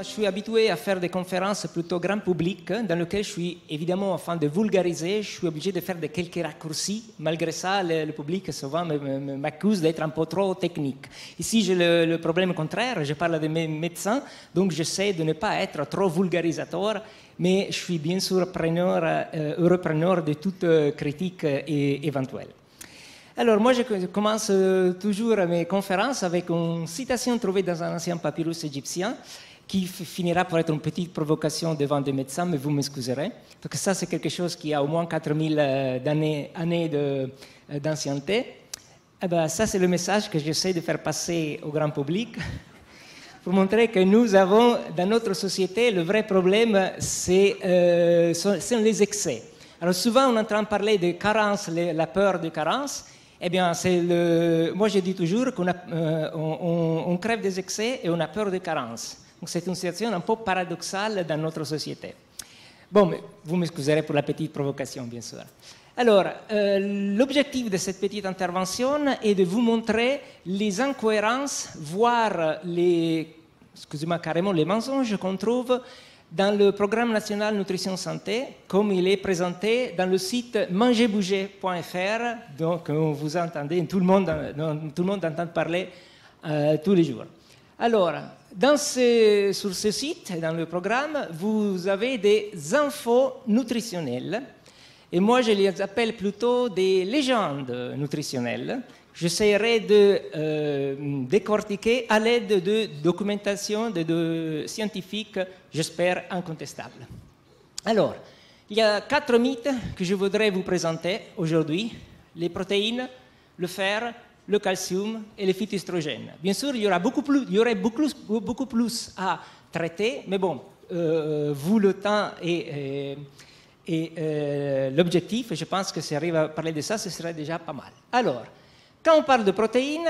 je suis habitué à faire des conférences plutôt grand public, dans lesquelles je suis évidemment, afin de vulgariser, je suis obligé de faire quelques raccourcis. Malgré ça, le public souvent m'accuse d'être un peu trop technique. Ici, j'ai le problème contraire, je parle de mes médecins, donc j'essaie de ne pas être trop vulgarisateur, mais je suis bien sûr heureux preneur de toute critique éventuelle. Alors, moi, je commence toujours mes conférences avec une citation trouvée dans un ancien papyrus égyptien qui finira par être une petite provocation devant des médecins, mais vous m'excuserez. Donc, ça, c'est quelque chose qui a au moins 4000 années d'ancienneté. Eh ben, ça, c'est le message que j'essaie de faire passer au grand public pour montrer que nous avons, dans notre société, le vrai problème, c'est sont les excès. Alors, souvent, on entend parler de carence, la peur de carence. Eh bien, moi je dis toujours qu'on crève des excès et on a peur de carence. Donc c'est une situation un peu paradoxale dans notre société. Bon, mais vous m'excuserez pour la petite provocation, bien sûr. Alors, l'objectif de cette petite intervention est de vous montrer les incohérences, voire excusez-moi, carrément les mensonges qu'on trouve dans le programme national nutrition santé, comme il est présenté dans le site mangerbouger.fr, donc vous entendez, tout le monde entend parler tous les jours. Alors, sur ce site, dans le programme, vous avez des infos nutritionnelles, et moi je les appelle plutôt des légendes nutritionnelles. J'essaierai de décortiquer à l'aide de documentation de scientifiques, j'espère, incontestables. Alors, il y a 4 mythes que je voudrais vous présenter aujourd'hui. Les protéines, le fer, le calcium et les phytoestrogènes. Bien sûr, il y aurait beaucoup plus à traiter, mais bon, vu le temps et l'objectif, je pense que si j'arrive à parler de ça, ce serait déjà pas mal. Alors, quand on parle de protéines,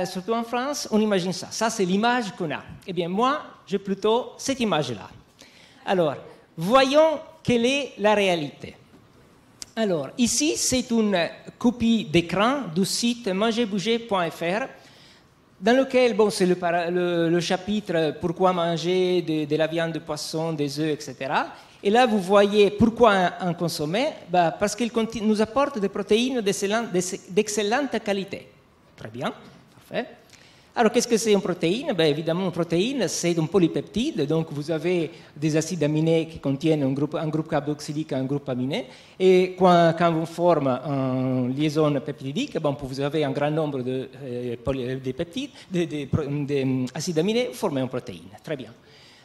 surtout en France, on imagine ça. Ça, c'est l'image qu'on a. Eh bien, moi, j'ai plutôt cette image-là. Alors, voyons quelle est la réalité. Alors, ici, c'est une copie d'écran du site mangerbouger.fr, dans lequel, bon, c'est le chapitre « Pourquoi manger de la viande, de poisson, des œufs, etc. » Et là, vous voyez pourquoi en consommer. Parce qu'il nous apporte des protéines d'excellente qualité. Très bien, parfait. Alors, qu'est-ce que c'est une protéine? Évidemment, une protéine, c'est un polypeptide. Donc, vous avez des acides aminés qui contiennent un groupe carboxylique et un groupe aminé. Et quand on forme une liaison peptidique, vous avez un grand nombre d'acides aminés, vous formez une protéine. Très bien.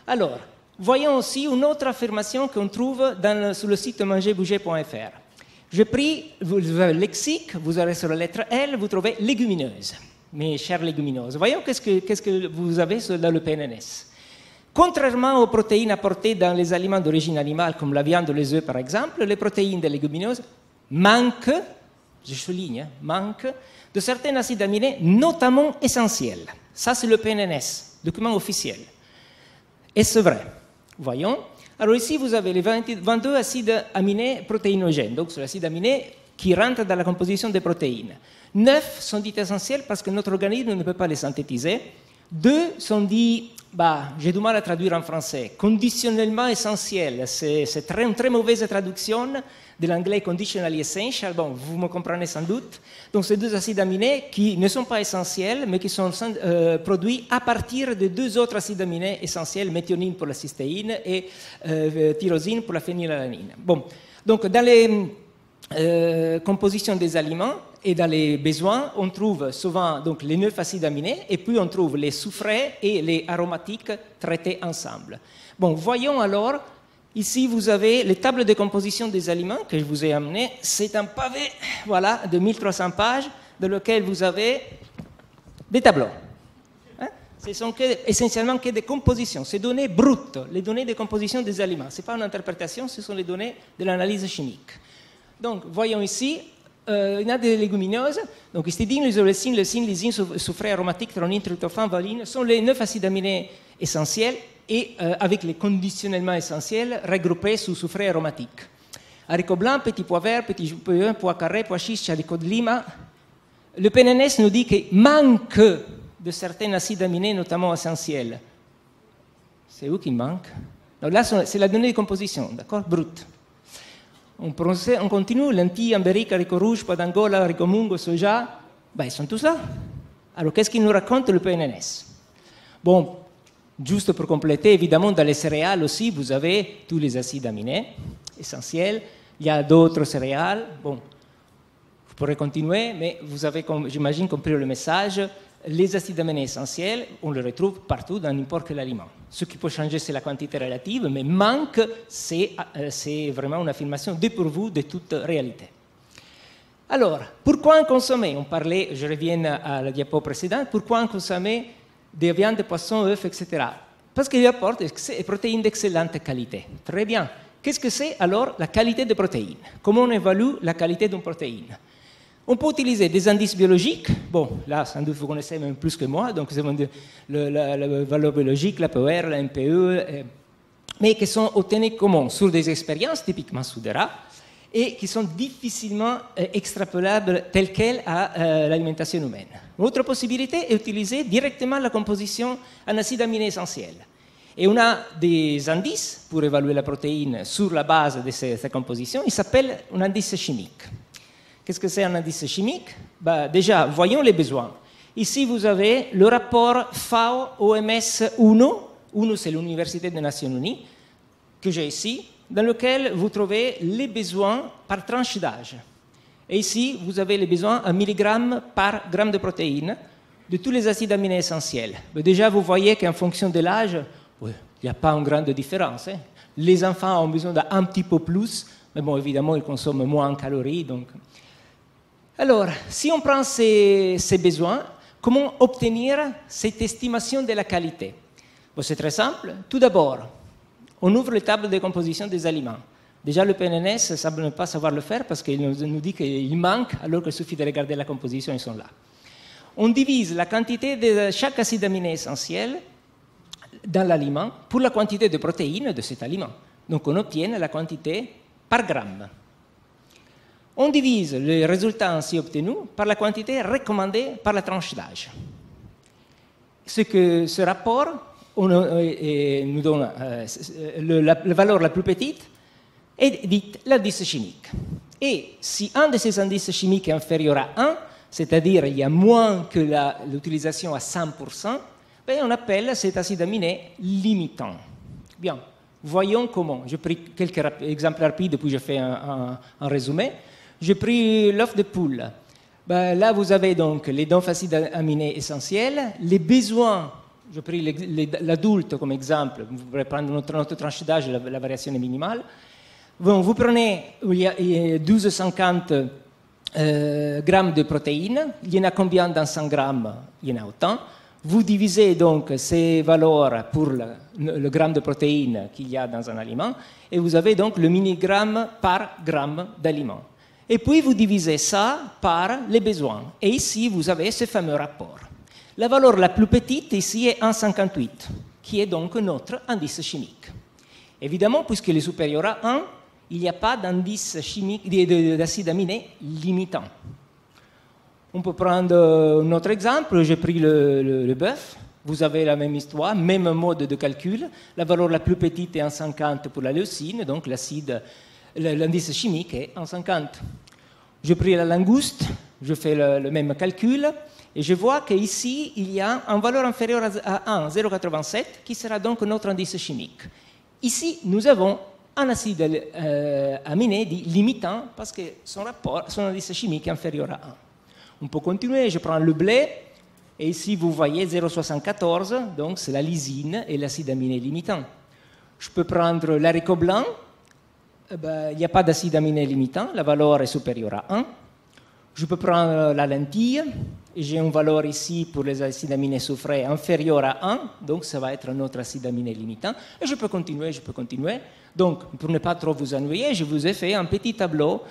Alors, voyons aussi une autre affirmation qu'on trouve sur le site mangerbouger.fr. J'ai pris, vous avez le lexique, vous aurez sur la lettre L, vous trouvez légumineuses, mes chères légumineuses. Voyons qu'est-ce que vous avez dans le PNNS. Contrairement aux protéines apportées dans les aliments d'origine animale, comme la viande ou les œufs par exemple, les protéines des légumineuses manquent, je souligne, manquent de certains acides aminés, notamment essentiels. Ça, c'est le PNNS, document officiel. Est-ce vrai? Voyons. Alors ici, vous avez les 22 acides aminés protéinogènes, donc c'est l'acide aminé qui rentre dans la composition des protéines. 9 sont dits essentiels parce que notre organisme ne peut pas les synthétiser. 2 sont dits, j'ai du mal à traduire en français, conditionnellement essentiels. C'est une très mauvaise traduction de l'anglais conditionally essential. Bon, vous me comprenez sans doute. Donc, c'est 2 acides aminés qui ne sont pas essentiels, mais qui sont produits à partir de 2 autres acides aminés essentiels, méthionine pour la cystéine et tyrosine pour la phénylalanine. Bon, donc, dans les compositions des aliments et dans les besoins, on trouve souvent donc, les 9 acides aminés et puis on trouve les soufrés et les aromatiques traités ensemble. Bon, voyons alors. Ici, vous avez les tables de composition des aliments que je vous ai amenées. C'est un pavé, voilà, de 1300 pages, dans lequel vous avez des tableaux. Ce sont essentiellement que des compositions, ces données brutes, les données de composition des aliments. Ce n'est pas une interprétation, ce sont les données de l'analyse chimique. Donc, voyons ici, il y a des légumineuses. Donc, histidine, l'isoleucine, leucine, lysine, soufré, aromatique, tronine, tryptophane, valine sont les 9 acides aminés essentiels et avec les conditionnellement essentiels regroupés sous soufré aromatique. Haricots blancs, petits pois verts, petits pois carrés, pois chiches, haricots de Lima. Le PNNS nous dit qu'il manque de certains acides aminés, notamment essentiels. C'est où qu'il manque? Donc là, c'est la donnée de composition, d'accord, brute. On continue, lentilles, ambériques, haricots rouges, pois d'Angola, haricots mungo, soja, ben, ils sont tous là. Alors, qu'est-ce qu'il nous raconte le PNNS? Bon, juste pour compléter, évidemment, dans les céréales aussi, vous avez tous les acides aminés essentiels. Il y a d'autres céréales. Bon, vous pourrez continuer, mais vous avez, j'imagine, compris le message. Les acides aminés essentiels, on les retrouve partout dans n'importe quel aliment. Ce qui peut changer, c'est la quantité relative, mais manque, c'est vraiment une affirmation dépourvue de toute réalité. Alors, pourquoi en consommer? On parlait, je reviens à la diapo précédente, pourquoi en consommer des viandes, des poissons, œufs, etc. Parce qu'ils apportent des protéines d'excellente qualité. Très bien. Qu'est-ce que c'est alors la qualité des protéines? Comment on évalue la qualité d'une protéine? On peut utiliser des indices biologiques. Bon, là, sans doute, vous connaissez même plus que moi. Donc, c'est la valeur biologique, la POR, la MPE, mais qui sont obtenus comment? Sur des expériences, typiquement sous des rats, et qui sont difficilement extrapolables telles quelles à l'alimentation humaine. Une autre possibilité est d'utiliser directement la composition en acides aminés essentiels. Et on a des indices pour évaluer la protéine sur la base de cette composition. Il s'appelle un indice chimique. Qu'est-ce que c'est un indice chimique? Déjà, voyons les besoins. Ici, vous avez le rapport FAO-OMS-UNO. UNO, c'est l'Université des Nations Unies, que j'ai ici, dans lequel vous trouvez les besoins par tranche d'âge. Et ici, vous avez les besoins en milligrammes par gramme de protéines de tous les acides aminés essentiels. Déjà, vous voyez qu'en fonction de l'âge, il n'y a pas une grande différence. Hein. Les enfants ont besoin d'un petit peu plus, mais bon, évidemment, ils consomment moins en calories. Donc. Alors, si on prend ces besoins, comment obtenir cette estimation de la qualité? Bon, c'est très simple. Tout d'abord, on ouvre les tables de composition des aliments. Déjà, le PNNS ne semble pas savoir le faire parce qu'il nous dit qu'il manque, alors qu'il suffit de regarder la composition, ils sont là. On divise la quantité de chaque acide aminé essentiel dans l'aliment pour la quantité de protéines de cet aliment. Donc, on obtient la quantité par gramme. On divise les résultats ainsi obtenus par la quantité recommandée par la tranche d'âge. Ce rapport nous donne la valeur la plus petite est dite l'indice chimique. Et si un de ces indices chimiques est inférieur à 1, c'est-à-dire il y a moins que l'utilisation à 100%, on appelle cet acide aminé limitant. Bien, voyons comment. J'ai pris quelques exemples rapides, puis je fais un résumé. J'ai pris l'œuf de poule. Là, vous avez donc les 9 acides aminés essentiels, les besoins. J'ai pris l'adulte comme exemple. Vous pourrez prendre notre tranche d'âge, la variation est minimale. Bon, vous prenez 1250 grammes de protéines. Il y en a combien dans 100 grammes? Il y en a autant. Vous divisez donc ces valeurs pour le gramme de protéines qu'il y a dans un aliment et vous avez donc le milligramme par gramme d'aliment. Et puis vous divisez ça par les besoins. Et ici, vous avez ce fameux rapport. La valeur la plus petite ici est 1,58, qui est donc notre indice chimique. Évidemment, puisqu'il est supérieur à 1, il n'y a pas d'indice chimique d'acide aminé limitant. On peut prendre un autre exemple. J'ai pris le bœuf. Vous avez la même histoire, même mode de calcul. La valeur la plus petite est 1,50 pour la leucine, donc l'indice chimique est 1,50. J'ai pris la langouste, je fais le même calcul, et je vois qu'ici, il y a une valeur inférieure à 1, 0,87, qui sera donc notre indice chimique. Ici, nous avons un acide aminé dit limitant, parce que son indice chimique est inférieur à 1. On peut continuer, je prends le blé, et ici vous voyez 0,74, donc c'est la lysine et l'acide aminé limitant. Je peux prendre l'haricot blanc, il n'y a pas d'acide aminé limitant, la valeur est supérieure à 1. Je peux prendre la lentille, et j'ai une valeur ici pour les acides aminés soufrés inférieure à 1, donc ça va être notre acide aminé limitant, et je peux continuer. Donc, pour ne pas trop vous ennuyer, je vous ai fait un petit tableau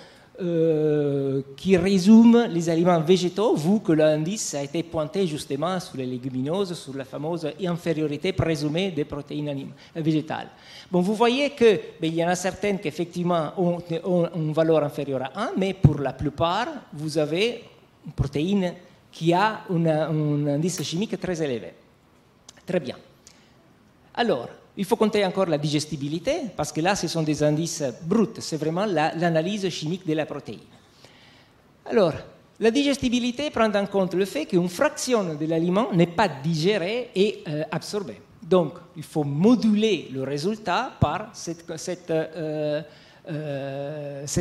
qui résume les aliments végétaux, vu que l'indice a été pointé justement sur les légumineuses, sur la fameuse infériorité présumée des protéines végétales. Bon, vous voyez qu'il y en a certaines qui effectivement ont une valeur inférieure à 1, mais pour la plupart, vous avez une protéine qui a un indice chimique très élevé. Très bien. Alors, il faut compter encore la digestibilité, parce que là, ce sont des indices bruts, c'est vraiment l'analyse chimique de la protéine. Alors, la digestibilité prend en compte le fait qu'une fraction de l'aliment n'est pas digérée et absorbée. Donc, il faut moduler le résultat par cette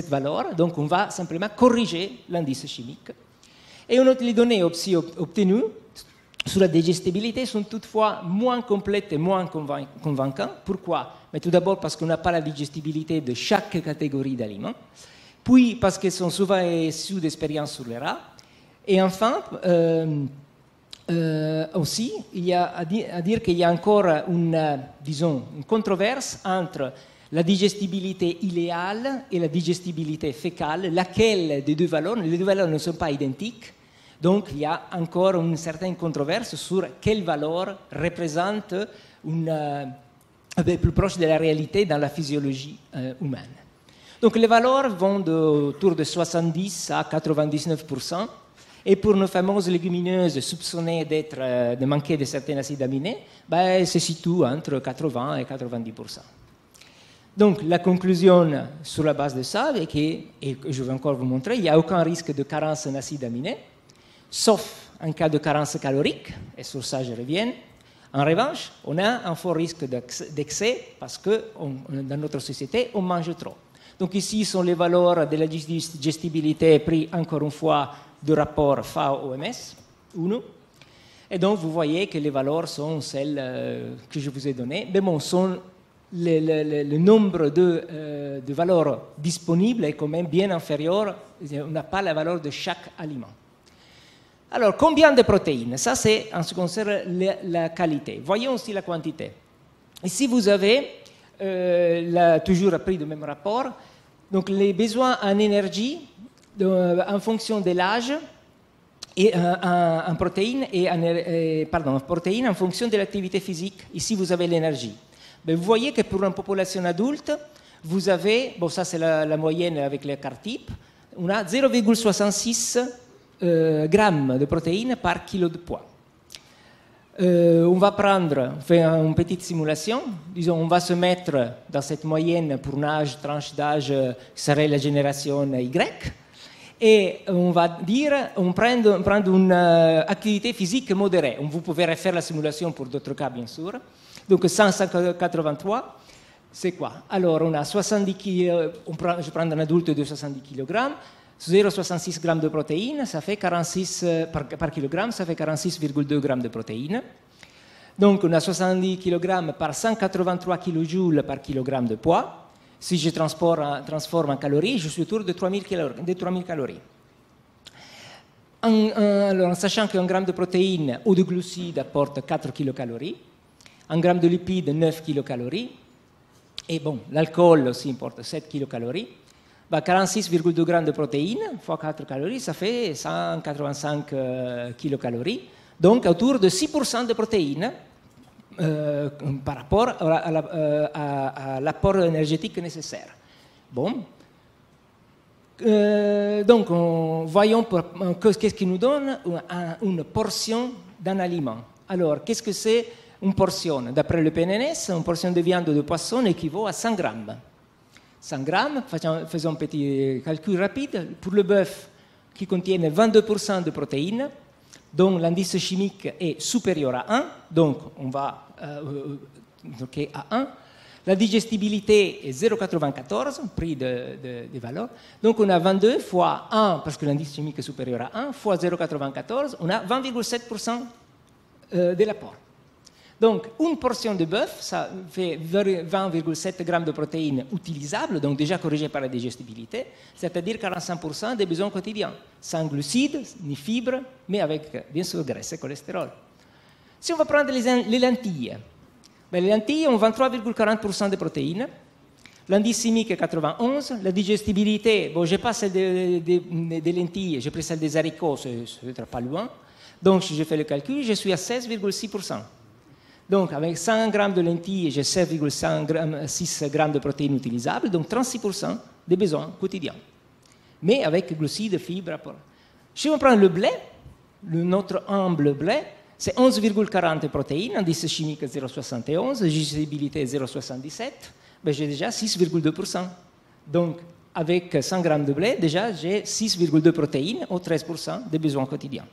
valeur. Donc, on va simplement corriger l'indice chimique. Et les données aussi obtenues sur la digestibilité sont toutefois moins complètes et moins convaincantes. Pourquoi? Mais tout d'abord parce qu'on n'a pas la digestibilité de chaque catégorie d'aliments. Puis parce qu'elles sont souvent issues d'expériences sur les rats. Et enfin, aussi, il y a à dire qu'il y a encore une controverse entre la digestibilité iléale et la digestibilité fécale, laquelle des deux valeurs, les deux valeurs ne sont pas identiques. Donc, il y a encore une certaine controverse sur quelle valeur représente plus proche de la réalité dans la physiologie humaine. Donc, les valeurs vont autour de 70 à 99%. Et pour nos fameuses légumineuses soupçonnées de manquer de certains acides aminés, elles se situent entre 80 et 90%. Donc, la conclusion sur la base de ça est que, et je vais encore vous montrer, il n'y a aucun risque de carence en acides aminés, sauf en cas de carence calorique, et sur ça je reviens. En revanche, on a un fort risque d'excès parce que dans notre société, on mange trop. Donc ici sont les valeurs de la digestibilité prises encore une fois du rapport FAO-OMS, UNO. Et donc vous voyez que les valeurs sont celles que je vous ai données. Mais bon, le nombre de valeurs disponibles est quand même bien inférieur. On n'a pas la valeur de chaque aliment. Alors, combien de protéines? Ça, c'est en ce qui concerne la qualité. Voyons aussi la quantité. Ici, vous avez, toujours appris du même rapport, donc les besoins en énergie en fonction de l'âge et en protéines, protéines en fonction de l'activité physique. Ici, vous avez l'énergie. Mais vous voyez que pour une population adulte, vous avez, bon, ça c'est la moyenne avec les cartes type, on a 0,66 grammes de protéines par kilo de poids. On va faire une petite simulation. Disons, on va se mettre dans cette moyenne pour une tranche d'âge qui serait la génération Y. Et on va dire, on prend une activité physique modérée. Vous pouvez refaire la simulation pour d'autres cas, bien sûr. Donc 183, c'est quoi? Alors, on a 70 kg, je prends un adulte de 70 kg. 0,66 g de protéines, ça fait 46 par kilogramme, ça fait 46,2 g de protéines. Donc, on a 70 kg par 183 kJ par kilogramme de poids. Si je transforme en calories, je suis autour de 3000 calories. Alors, en sachant qu'un gramme de protéines ou de glucides apporte 4 kilocalories, un gramme de lipides 9 kilocalories, et bon, l'alcool aussi importe 7 kilocalories. 46,2 grammes de protéines fois 4 calories, ça fait 185 kilocalories. Donc, autour de 6% de protéines par rapport à l'apport énergétique nécessaire. Bon. Donc, voyons qu'est-ce qui nous donne une portion d'un aliment. Alors, qu'est-ce que c'est une portion? D'après le PNNS, une portion de viande ou de poisson équivaut à 100 grammes. 100 grammes, faisons un petit calcul rapide, pour le bœuf qui contient 22% de protéines, dont l'indice chimique est supérieur à 1, donc on va à 1. La digestibilité est 0,94, prix des valeurs. Donc on a 22 fois 1, parce que l'indice chimique est supérieur à 1, fois 0,94, on a 20,7% de l'apport. Donc, une portion de bœuf, ça fait 20,7 grammes de protéines utilisables, donc déjà corrigées par la digestibilité, c'est-à-dire 45% des besoins quotidiens, sans glucides ni fibres, mais avec, bien sûr, graisse et cholestérol. Si on va prendre les lentilles, les lentilles ont 23,40% de protéines, l'indice chimique est 91, la digestibilité, bon, je n'ai pas celle des lentilles, j'ai pris celle des haricots, c'est pas loin, donc je fais le calcul, je suis à 16,6%. Donc, avec 100 grammes de lentilles, j'ai 7,6 grammes de protéines utilisables, donc 36% des besoins quotidiens. Mais avec glucides, fibres. Si on prend le blé, notre humble blé, c'est 11,40 protéines, indice chimique 0,71, digestibilité 0,77, ben j'ai déjà 6,2%. Donc, avec 100 grammes de blé, déjà, j'ai 6,2 protéines ou 13% des besoins quotidiens.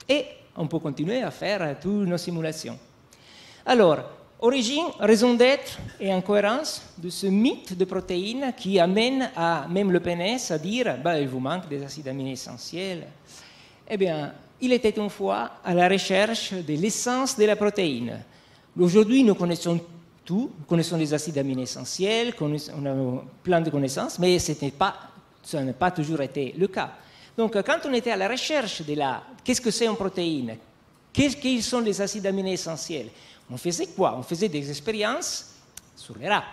Et on peut continuer à faire toutes nos simulations. Alors, origine, raison d'être et incohérence de ce mythe de protéines qui amène à même le PNS à dire bah, il vous manque des acides aminés essentiels. Eh bien, il était une fois à la recherche de l'essence de la protéine. Aujourd'hui, nous connaissons tout, nous connaissons les acides aminés essentiels, on a plein de connaissances, mais ça n'a pas toujours été le cas. Donc, quand on était à la recherche de qu'est-ce que c'est une protéine, quels sont les acides aminés essentiels, on faisait quoi? On faisait des expériences sur les rats.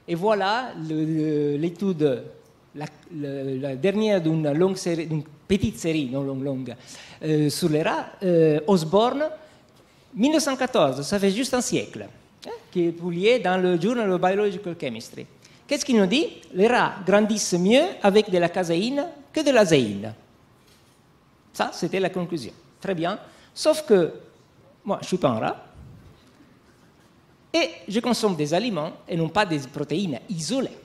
Et voilà l'étude, la dernière d'une petite série, non longue, sur les rats, Osborne, 1914, ça fait juste un siècle, qui est publié dans le Journal of Biological Chemistry. Qu'est-ce qu'il nous dit? Les rats grandissent mieux avec de la caséine que de la zéine. Ça, c'était la conclusion. Très bien. Sauf que moi, je ne suis pas un rat. Et je consomme des aliments et non pas des protéines isolées.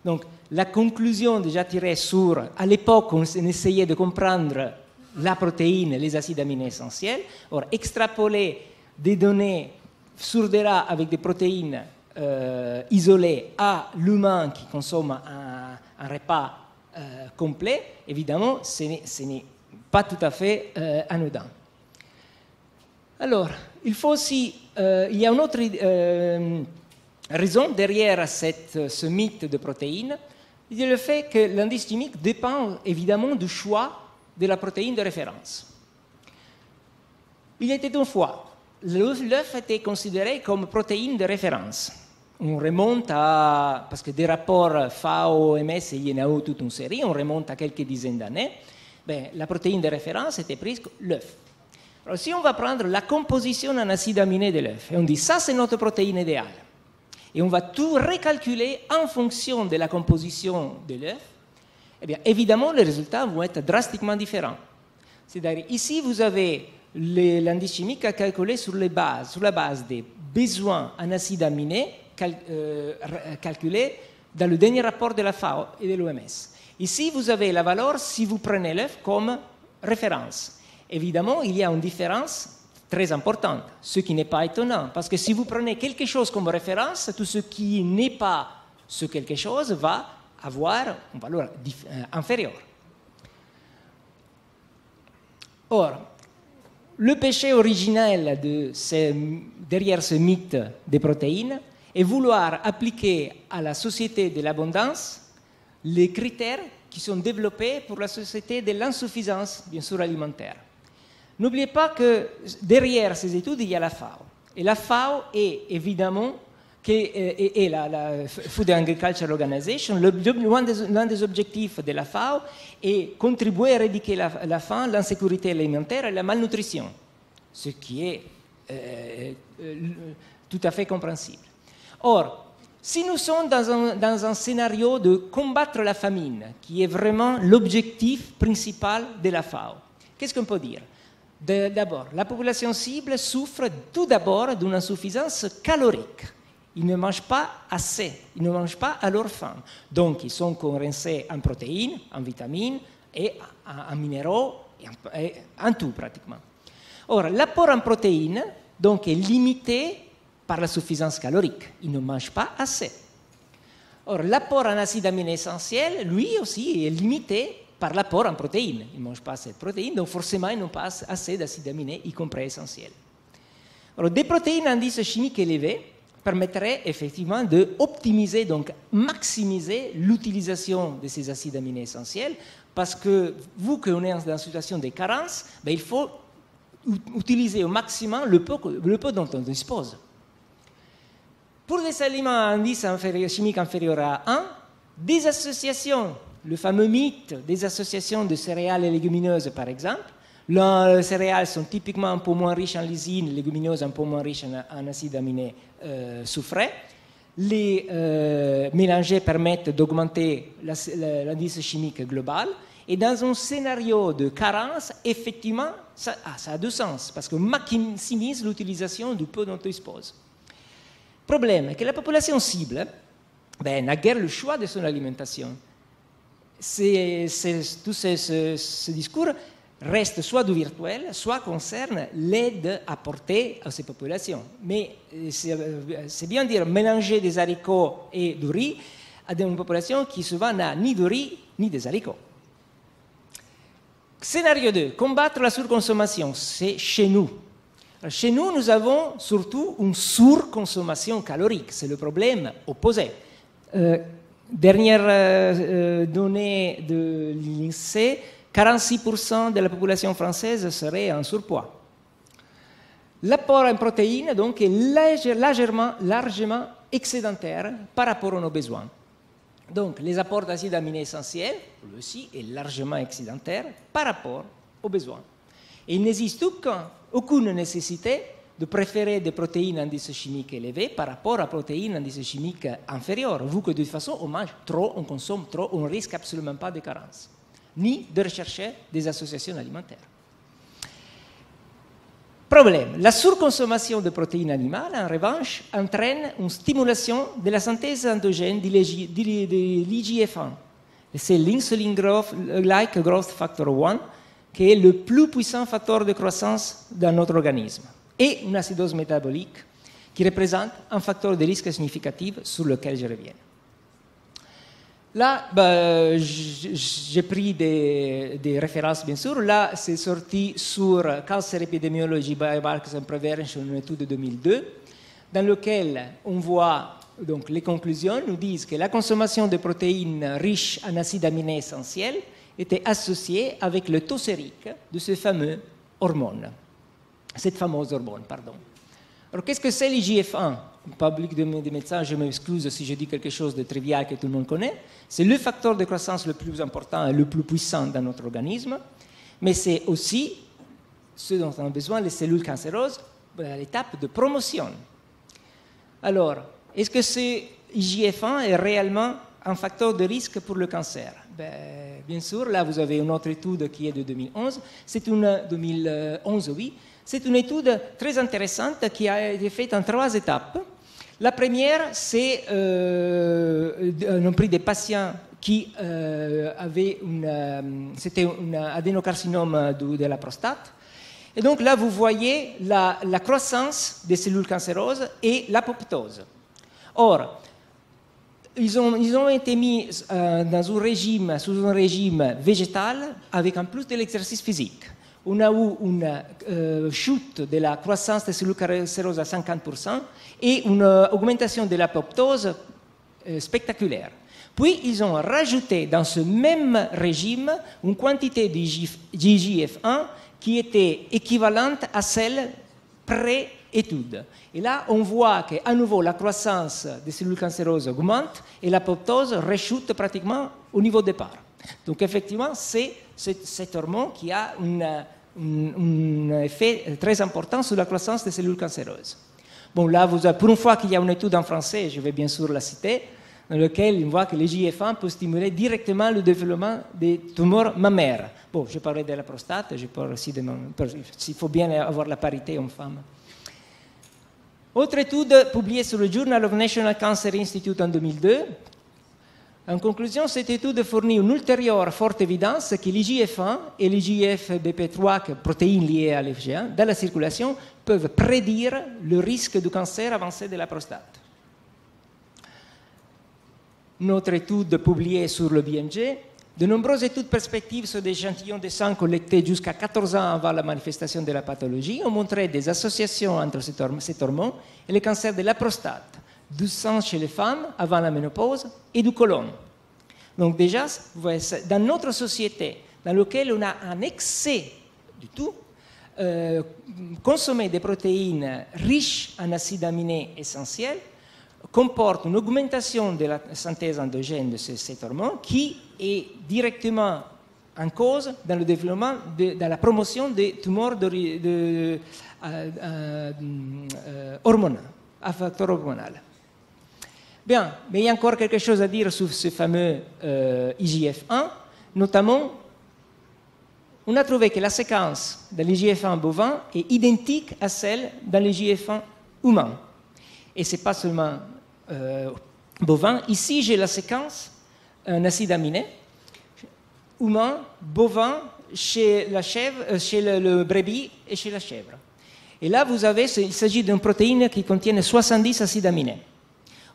Donc, la conclusion déjà tirée sur, à l'époque, on essayait de comprendre la protéine, les acides aminés essentiels, or extrapoler des données sur des rats avec des protéines isolées à l'humain qui consomme un repas complet, évidemment, ce n'est pas tout à fait anodin. Alors, il faut aussi, il y a une autre raison derrière ce mythe de protéines, c'est le fait que l'indice chimique dépend évidemment du choix de la protéine de référence. Il était une fois, l'œuf était considéré comme protéine de référence. On remonte parce que des rapports FAO, OMS et INAO, toute une série, on remonte à quelques dizaines d'années, la protéine de référence était prise l'œuf. Alors, si on va prendre la composition en acides aminés de l'œuf, et on dit ça c'est notre protéine idéale, et on va tout recalculer en fonction de la composition de l'œuf, eh bien évidemment les résultats vont être drastiquement différents. C'est-à-dire ici vous avez l'indice chimique à calculer sur la base des besoins en acides aminés calculés dans le dernier rapport de la FAO et de l'OMS. Ici vous avez la valeur si vous prenez l'œuf comme référence. Évidemment, il y a une différence très importante, ce qui n'est pas étonnant, parce que si vous prenez quelque chose comme référence, tout ce qui n'est pas ce quelque chose va avoir une valeur inférieure. Or, le péché originel derrière ce mythe des protéines est vouloir appliquer à la société de l'abondance les critères qui sont développés pour la société de l'insuffisance, bien sûr, alimentaire. N'oubliez pas que derrière ces études, il y a la FAO. Et la FAO est évidemment, et la Food and Agriculture Organization, l'un des objectifs de la FAO est contribuer à éradiquer la faim, l'insécurité alimentaire et la malnutrition, ce qui est tout à fait compréhensible. Or, si nous sommes dans un scénario de combattre la famine, qui est vraiment l'objectif principal de la FAO, qu'est-ce qu'on peut dire? D'abord, la population cible souffre tout d'abord d'une insuffisance calorique. Ils ne mangent pas assez, ils ne mangent pas à leur faim. Donc, ils sont carencés en protéines, en vitamines et en minéraux, et en tout pratiquement. Or, l'apport en protéines donc, est limité par la suffisance calorique. Ils ne mangent pas assez. Or, l'apport en acides aminés essentiels, lui aussi, est limité par l'apport en protéines. Ils ne mangent pas assez de protéines, donc forcément, ils n'ont pas assez d'acides aminés, y compris essentiels. Alors, des protéines à indice chimique élevé permettraient effectivement d'optimiser, donc maximiser l'utilisation de ces acides aminés essentiels, parce que, vu qu'on est dans une situation de carence, il faut utiliser au maximum le peu dont on dispose. Pour des aliments à indice chimique inférieur à 1, des associations, le fameux mythe des associations de céréales et légumineuses par exemple, les céréales sont typiquement un peu moins riches en lysine, les légumineuses un peu moins riches en acides aminés soufrés. Les mélangés permettent d'augmenter l'indice chimique global Et dans un scénario de carence, effectivement, ça a du sens, parce que maximise l'utilisation du peu dont on dispose. Problème est que la population cible n'a guère le choix de son alimentation. Tout ce discours reste soit du virtuel, soit concerne l'aide apportée à ces populations. Mais c'est bien dire mélanger des haricots et du riz à une population qui souvent n'a ni du riz ni des haricots. Scénario 2, combattre la surconsommation, c'est chez nous. Alors, chez nous, nous avons surtout une surconsommation calorique, c'est le problème opposé. Dernière donnée de l'INSEE, 46% de la population française serait en surpoids. L'apport en protéines, donc, est largement excédentaire par rapport à nos besoins. Donc, les apports d'acides aminés essentiels, lui aussi, est largement excédentaire par rapport aux besoins. Et il n'existe aucune nécessité de préférer des protéines à indice chimique élevé par rapport à protéines à indice chimique inférieur, vu que de toute façon, on mange trop, on consomme trop, on ne risque absolument pas de carence, ni de rechercher des associations alimentaires. Problème, la surconsommation de protéines animales, en revanche, entraîne une stimulation de la synthèse endogène de l'IGF-1. C'est l'Insulin-like Growth Factor 1, qui est le plus puissant facteur de croissance dans notre organisme, et une acidose métabolique qui représente un facteur de risque significatif sur lequel je reviens. Là, j'ai pris des références, bien sûr. Là, c'est sorti sur Cancer Epidemiology, Biomarkers and Prevention, une étude de 2002, dans laquelle on voit, donc, les conclusions nous disent que la consommation de protéines riches en acides aminés essentiels était associée avec le taux sérique de cette fameuse hormone. Alors, qu'est-ce que c'est l'IGF-1? Public des médecins, je m'excuse si je dis quelque chose de trivial que tout le monde connaît. C'est le facteur de croissance le plus important et le plus puissant dans notre organisme, mais c'est aussi ce dont on a besoin, les cellules cancéreuses, à l'étape de promotion. Alors, est-ce que ce IGF-1 est réellement un facteur de risque pour le cancer? Bien sûr, là vous avez une autre étude qui est de 2011. C'est une 2011, oui. C'est une étude très intéressante qui a été faite en 3 étapes. La première, c'est on pris des patients qui avaient c'était un adénocarcinome de la prostate. Et donc là, vous voyez la croissance des cellules cancéreuses et l'apoptose. Or, ils ont été mis sous un régime végétal avec en plus de l'exercice physique. On a eu une chute de la croissance des cellules cancéreuses à 50% et une augmentation de l'apoptose spectaculaire. Puis, ils ont rajouté dans ce même régime une quantité d'IGF-1 qui était équivalente à celle pré-étude. Et là, on voit qu'à nouveau, la croissance des cellules cancéreuses augmente et l'apoptose rechute pratiquement au niveau de départ. Donc, effectivement, c'est cet hormone qui a un effet très important sur la croissance des cellules cancéreuses. Bon, là, pour une fois qu'il y a une étude en français, je vais bien sûr la citer, dans laquelle on voit que l'IGF-1 peut stimuler directement le développement des tumeurs mammaires. Bon, je parlais de la prostate, je parle aussi s'il faut bien avoir la parité homme-femme. Autre étude publiée sur le Journal of National Cancer Institute en 2002. En conclusion, cette étude fournit une ultérieure forte évidence que l'IGF-1 et l'IGF-BP3, protéines liées à l'FG1, dans la circulation, peuvent prédire le risque du cancer avancé de la prostate. Une autre étude publiée sur le BMJ. De nombreuses études perspectives sur des échantillons de sang collectés jusqu'à 14 ans avant la manifestation de la pathologie ont montré des associations entre cet hormone et le cancer de la prostate, du sang chez les femmes avant la ménopause et du côlon. Donc déjà, vous voyez, dans notre société, dans laquelle on a un excès du tout, consommer des protéines riches en acides aminés essentiels comporte une augmentation de la synthèse endogène de cet hormone qui est directement en cause dans le développement, dans la promotion des tumeurs hormonales, à facteur hormonal. Bien, mais il y a encore quelque chose à dire sur ce fameux IGF-1, notamment on a trouvé que la séquence dans l'IGF-1 bovin est identique à celle dans l'IGF-1 humain. Et ce n'est pas seulement bovin. Ici, j'ai la séquence un acide aminé humain, bovin, chez la chèvre, chez le brebis et chez la chèvre. Et là, vous avez, il s'agit d'une protéine qui contient 70 acides aminés.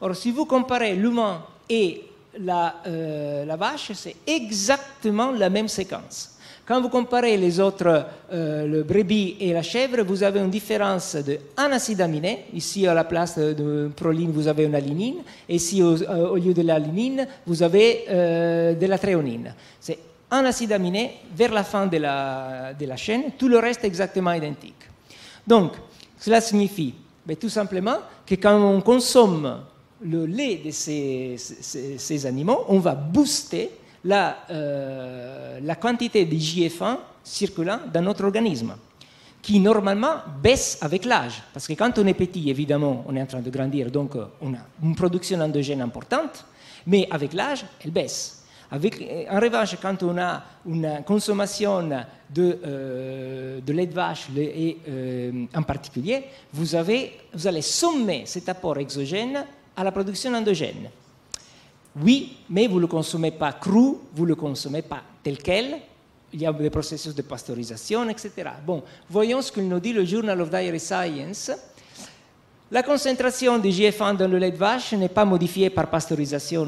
Or, si vous comparez l'humain et la vache, c'est exactement la même séquence. Quand vous comparez les autres, le brebis et la chèvre, vous avez une différence d'un acide aminé. Ici, à la place de proline, vous avez une alinine. Et ici, au lieu de l'alinine, vous avez de la tréonine. C'est un acide aminé vers la fin de la chaîne. Tout le reste est exactement identique. Donc, cela signifie tout simplement que quand on consomme le lait de ces animaux, on va booster la quantité d'IGF-1 circulant dans notre organisme, qui normalement baisse avec l'âge. Parce que quand on est petit, évidemment, on est en train de grandir, donc on a une production endogène importante, mais avec l'âge, elle baisse. En revanche, quand on a une consommation de lait de vache, et en particulier, vous allez sommer cet apport exogène à la production endogène. Oui, mais vous ne le consommez pas cru, vous ne le consommez pas tel quel. Il y a des processus de pasteurisation, etc. Bon, voyons ce qu'il nous dit le Journal of Dairy Science. La concentration de GF1 dans le lait de vache n'est pas modifiée par pasteurisation.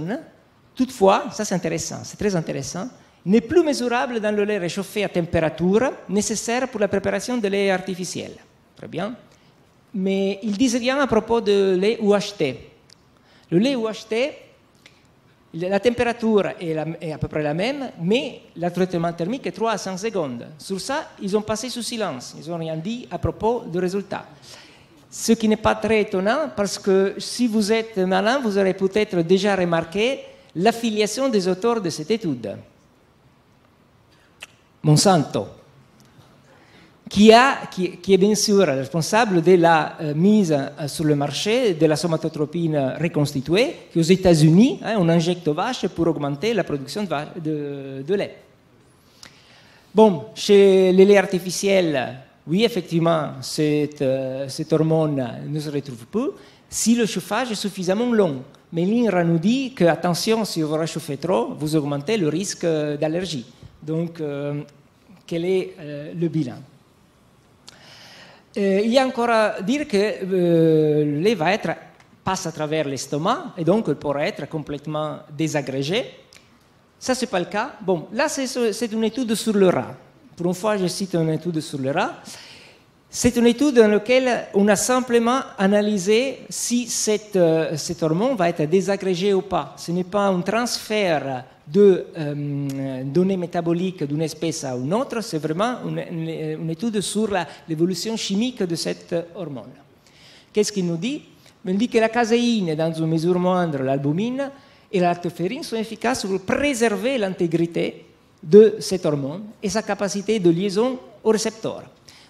Toutefois, ça c'est intéressant, c'est très intéressant, n'est plus mesurable dans le lait réchauffé à température nécessaire pour la préparation de lait artificiel. Très bien. Mais ils disent rien à propos de lait UHT. Le lait UHT, la température est à peu près la même, mais le traitement thermique est 3 à 5 secondes. Sur ça, ils ont passé sous silence. Ils n'ont rien dit à propos du résultat. Ce qui n'est pas très étonnant, parce que si vous êtes malin, vous aurez peut-être déjà remarqué l'affiliation des auteurs de cette étude. Monsanto, qui est bien sûr responsable de la mise sur le marché de la somatotropine reconstituée, qui aux États-Unis, on injecte aux vaches pour augmenter la production de lait. Bon, chez les laits artificiels, oui, effectivement, cette hormone ne se retrouve plus si le chauffage est suffisamment long. Mais l'INRA nous dit que, attention, si vous réchauffez trop, vous augmentez le risque d'allergie. Donc, quel est le bilan? Il y a encore à dire que le lait passe à travers l'estomac et donc il pourrait être complètement désagrégé. Ça, ce n'est pas le cas. Bon, là, c'est une étude sur le rat. Pour une fois, je cite une étude sur le rat. C'est une étude dans laquelle on a simplement analysé si cette hormone va être désagrégée ou pas. Ce n'est pas un transfert de données métaboliques d'une espèce à une autre, c'est vraiment une étude sur l'évolution chimique de cette hormone. Qu'est-ce qu'il nous dit? Il dit que la caséine, dans une mesure moindre l'albumine, et la lactoferrine sont efficaces pour préserver l'intégrité de cette hormone et sa capacité de liaison au récepteur.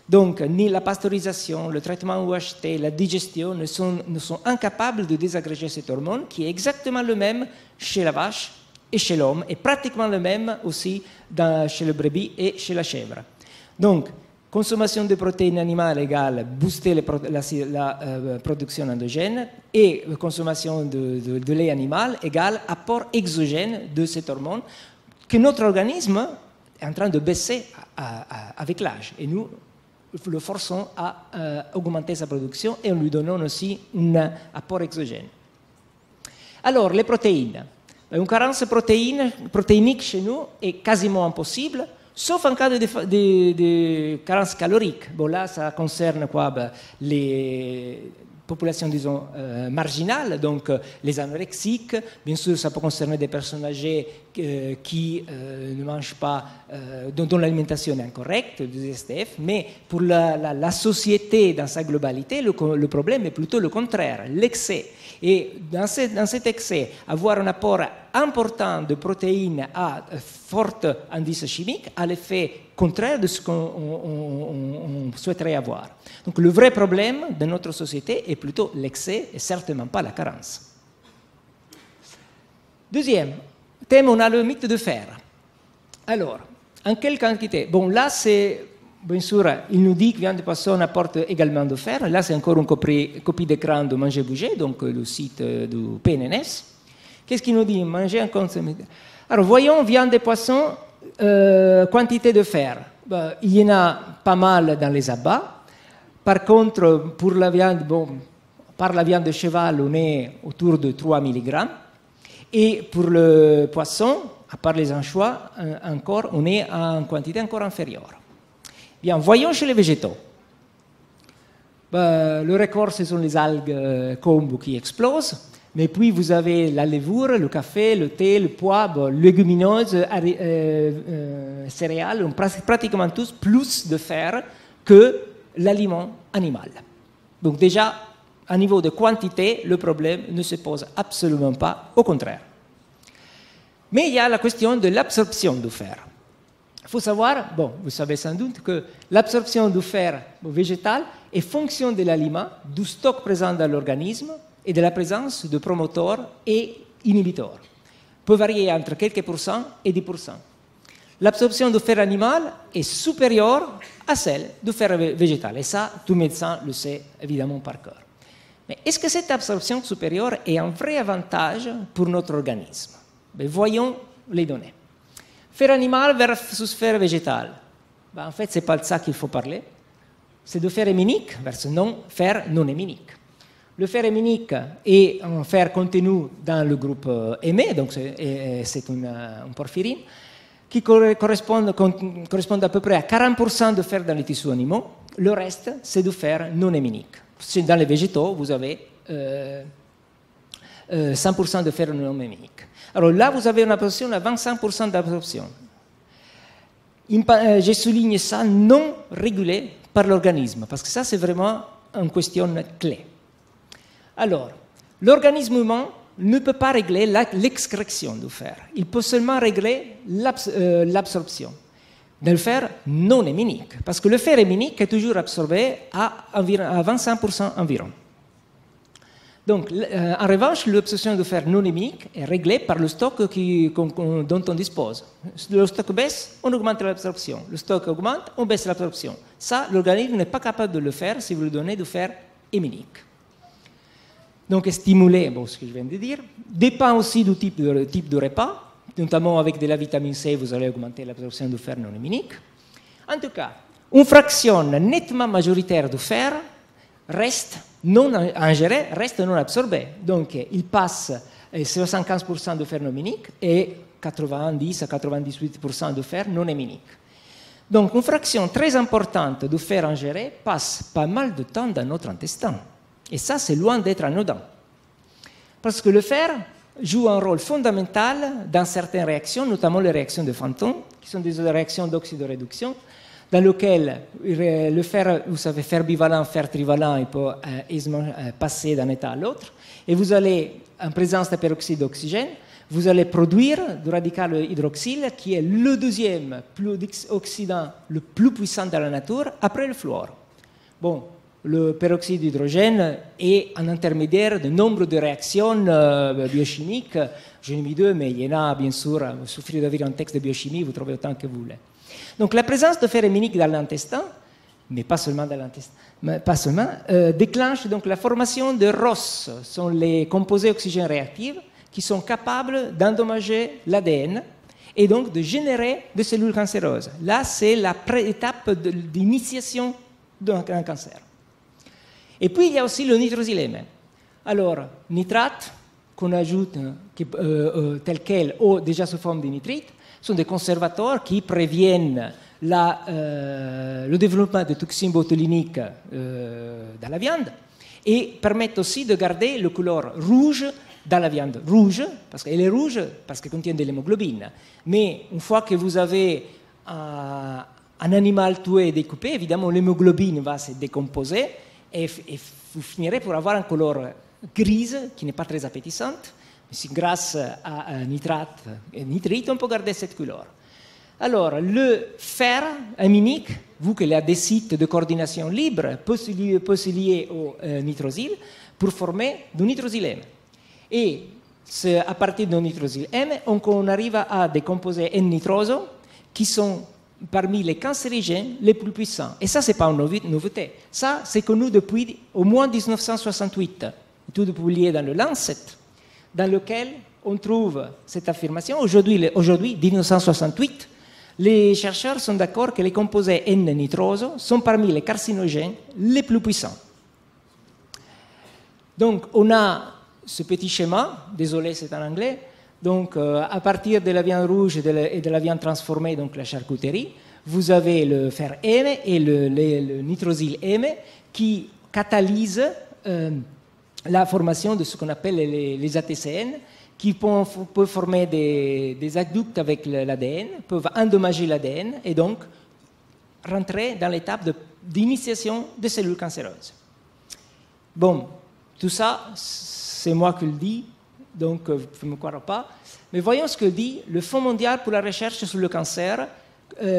Donc, ni la pasteurisation, le traitement UHT, la digestion ne sont incapables de désagréger cette hormone, qui est exactement le même chez la vache et chez l'homme, et pratiquement le même aussi chez le brebis et chez la chèvre. Donc, consommation de protéines animales égale booster la production endogène, et consommation de lait animal égale apport exogène de cette hormone que notre organisme est en train de baisser avec l'âge. Et nous le forçons à augmenter sa production et en lui donnant aussi un apport exogène. Alors, les protéines. Une carence protéinique chez nous est quasiment impossible, sauf en cas de carence calorique. Bon, là, ça concerne les populations, disons, marginales, donc les anorexiques. Bien sûr, ça peut concerner des personnes âgées qui ne mangent pas, dont l'alimentation est incorrecte, des STF, mais pour la société dans sa globalité, le problème est plutôt le contraire, l'excès. Et dans cet excès, avoir un apport important de protéines à fort indice chimique a l'effet contraire de ce qu'on souhaiterait avoir. Donc le vrai problème de notre société est plutôt l'excès et certainement pas la carence. Deuxième thème, on a le mythe de fer. Alors, En quelle quantité? Bon, là, c'est, bien sûr, il nous dit que viande de poisson apporte également de fer. Là, c'est encore une copie d'écran de Manger Bouger, donc le site du PNNS. Qu'est-ce qu'il nous dit? Manger en consommé. Alors, voyons, viande de poisson, quantité de fer. Ben, il y en a pas mal dans les abats. Par contre, pour la viande, bon, par la viande de cheval, on est autour de 3 mg. Et pour le poisson, à part les anchois, encore, on est à une quantité encore inférieure. Bien, voyons chez les végétaux. Ben, le record, ce sont les algues combes qui explosent. Mais puis, vous avez la levure, le café, le thé, le pois, légumineuses, céréales, ont pratiquement tous plus de fer que l'aliment animal. Donc déjà, à niveau de quantité, le problème ne se pose absolument pas, au contraire. Mais il y a la question de l'absorption du fer. Il faut savoir, bon, vous savez sans doute que l'absorption du fer végétal est fonction de l'aliment, du stock présent dans l'organisme et de la présence de promoteurs et inhibiteurs. Peut varier entre quelques pourcents et 10%. L'absorption du fer animal est supérieure à celle du fer végétal. Et ça, tout médecin le sait évidemment par cœur. Mais est-ce que cette absorption supérieure est un vrai avantage pour notre organisme? Ben, voyons les données. Fer animal versus fer végétal. Ben, en fait, ce n'est pas de ça qu'il faut parler. C'est de fer héminique versus fer non héminique. Le fer héminique est un fer contenu dans le groupe Heme, donc c'est une porphyrine, qui correspond à peu près à 40% de fer dans les tissus animaux. Le reste, c'est du fer non héminique. Dans les végétaux, vous avez 100% de fer non héminique. Alors là, vous avez une absorption à 25% d'absorption. Je souligne ça non régulé par l'organisme, parce que ça, c'est vraiment une question clé. Alors, l'organisme humain ne peut pas régler l'excrétion du fer. Il peut seulement régler l'absorption du fer non héminique, parce que le fer héminique est toujours absorbé à 25% environ. Donc, en revanche, l'absorption du fer non héminique est réglée par le stock dont on dispose. Le stock baisse, on augmente l'absorption. Le stock augmente, on baisse l'absorption. Ça, l'organisme n'est pas capable de le faire si vous lui donnez du fer héminique. Donc, stimuler, bon, ce que je viens de dire, dépend aussi du type de repas. Notamment avec de la vitamine C, vous allez augmenter l'absorption du fer non héminique. En tout cas, une fraction nettement majoritaire du fer reste non ingéré, reste non absorbé. Donc, il passe 75% de fer non héminique et 90 à 98% de fer non héminique. Donc, une fraction très importante du fer ingéré passe pas mal de temps dans notre intestin. Et ça, c'est loin d'être anodin. Parce que le fer joue un rôle fondamental dans certaines réactions, notamment les réactions de Fenton, qui sont des réactions d'oxydoréduction, dans lesquelles le fer, vous savez, fer bivalent, fer trivalent, il peut passer d'un état à l'autre. Et vous allez, en présence de peroxyde d'oxygène, vous allez produire du radical hydroxyle, qui est le deuxième oxydant le plus puissant de la nature, après le fluor. Bon, le peroxyde d'hydrogène est un intermédiaire de nombre de réactions biochimiques. Je n'ai mis deux, mais il y en a, bien sûr. Il suffit d'ouvrir un texte de biochimie, vous trouvez autant que vous voulez. Donc, la présence de fer héminique dans l'intestin, mais pas seulement dans l'intestin, déclenche donc la formation de ROS, sont les composés oxygène réactifs qui sont capables d'endommager l'ADN et donc de générer des cellules cancéreuses. Là, c'est la étape d'initiation d'un cancer. Et puis, il y a aussi le nitrosylème. Alors, nitrate, qu'on ajoute tel quel ou déjà sous forme de nitrite, sont des conservateurs qui préviennent le développement de toxines botuliniques dans la viande et permettent aussi de garder la couleur rouge dans la viande. Rouge, parce qu'elle est rouge, parce qu'elle contient de l'hémoglobine. Mais une fois que vous avez un animal tué et découpé, évidemment, l'hémoglobine va se décomposer et vous finirez pour avoir une couleur grise qui n'est pas très appétissante. Mais grâce à nitrate et nitrite, on peut garder cette couleur. Alors, le fer héminique, vu qu'il a des sites de coordination libre, peut se lier au nitrosyle pour former du nitrosylème. Et à partir du nitrosylème, on arrive à des composés N-nitroso qui sont parmi les cancérigènes les plus puissants. Et ça, ce n'est pas une nouveauté. Ça, c'est connu depuis au moins 1968, étude publiée dans le Lancet, dans lequel on trouve cette affirmation. Aujourd'hui, 1968, les chercheurs sont d'accord que les composés N-nitrose sont parmi les carcinogènes les plus puissants. Donc, on a ce petit schéma, désolé, c'est en anglais. Donc, à partir de la viande rouge et de la viande transformée, donc la charcuterie, vous avez le fer M et le nitrosyl M qui catalysent la formation de ce qu'on appelle les ATCN, qui peuvent former des adducts avec l'ADN, peuvent endommager l'ADN et donc rentrer dans l'étape d'initiation des cellules cancéreuses. Bon, tout ça, c'est moi qui le dis, donc vous ne pouvez me croire pas. Mais voyons ce que dit le Fonds mondial pour la recherche sur le cancer.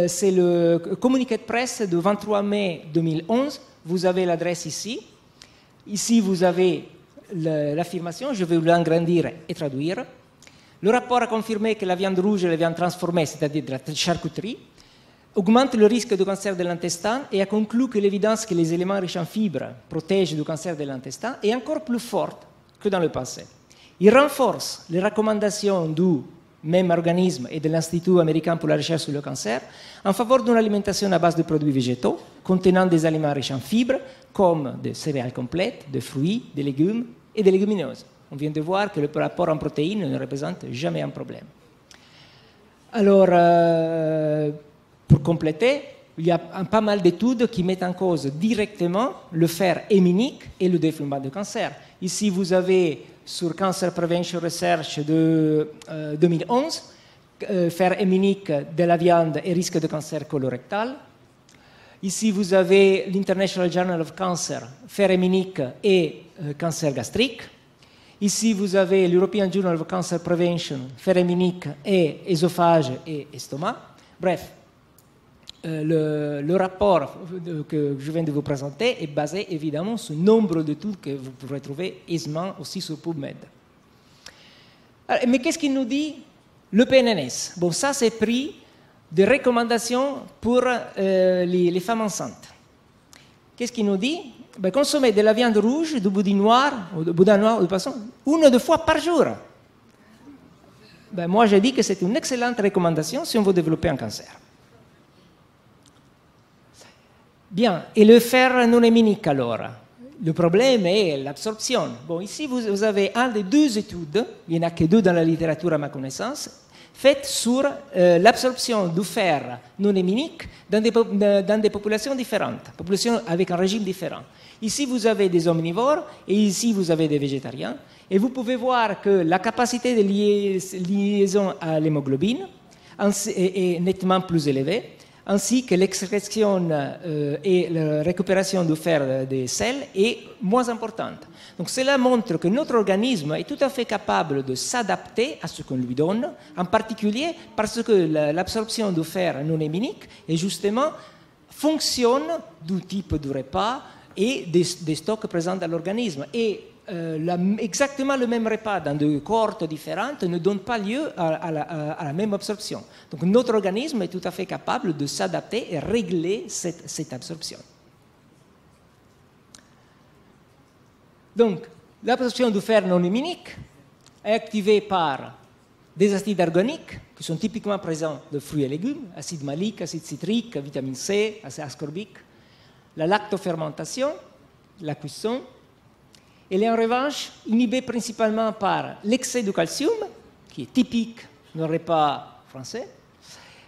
C'est le communiqué de presse du 23 mai 2011. Vous avez l'adresse ici. Ici, vous avez l'affirmation. Je vais vous l'agrandir et traduire. Le rapport a confirmé que la viande rouge et la viande transformée, c'est-à-dire de la charcuterie, augmente le risque de cancer de l'intestin et a conclu que l'évidence que les éléments riches en fibres protègent du cancer de l'intestin est encore plus forte que dans le passé. Il renforce les recommandations du même organisme et de l'Institut américain pour la recherche sur le cancer en faveur d'une alimentation à base de produits végétaux contenant des aliments riches en fibres comme des céréales complètes, des fruits, des légumes et des légumineuses. On vient de voir que le rapport en protéines ne représente jamais un problème. Alors, pour compléter, il y a pas mal d'études qui mettent en cause directement le fer héminique et le développement du cancer. Ici, vous avez sur Cancer Prevention Research de 2011, fer héminique de la viande et risque de cancer colorectal. Ici, vous avez l'International Journal of Cancer, fer héminique et cancer gastrique. Ici, vous avez l'European Journal of Cancer Prevention, fer héminique et œsophage et estomac. Bref, le rapport que je viens de vous présenter est basé évidemment sur nombre d'études que vous pourrez trouver aisément aussi sur PubMed. Alors, mais qu'est-ce qu'il nous dit le PNNS? Bon, ça c'est pris des recommandations pour les femmes enceintes. Qu'est-ce qu'il nous dit? Ben, consommer de la viande rouge, du boudin noir ou du poisson 1 ou 2 fois par jour. Ben, moi je dis que c'est une excellente recommandation si on veut développer un cancer. Bien, et le fer non héminique alors? Le problème est l'absorption. Bon, ici vous avez un des 2 études, il n'y en a que 2 dans la littérature à ma connaissance, faites sur l'absorption du fer non héminique dans des populations différentes, populations avec un régime différent. Ici vous avez des omnivores et ici vous avez des végétariens et vous pouvez voir que la capacité de liaison à l'hémoglobine est nettement plus élevée, ainsi que l'extraction et la récupération du fer des selles est moins importante. Donc cela montre que notre organisme est tout à fait capable de s'adapter à ce qu'on lui donne, en particulier parce que l'absorption du fer non héminique est justement fonctionne du type du repas et des stocks présents dans l'organisme. Et exactement le même repas dans 2 cohortes différentes ne donne pas lieu à la même absorption. Donc notre organisme est tout à fait capable de s'adapter et régler cette absorption. Donc l'absorption du fer non héminique est activée par des acides organiques qui sont typiquement présents dans fruits et légumes, acide malique, acide citrique, vitamine C, acide ascorbique, la lactofermentation, la cuisson. Elle est en revanche inhibée principalement par l'excès de calcium, qui est typique d'un repas français,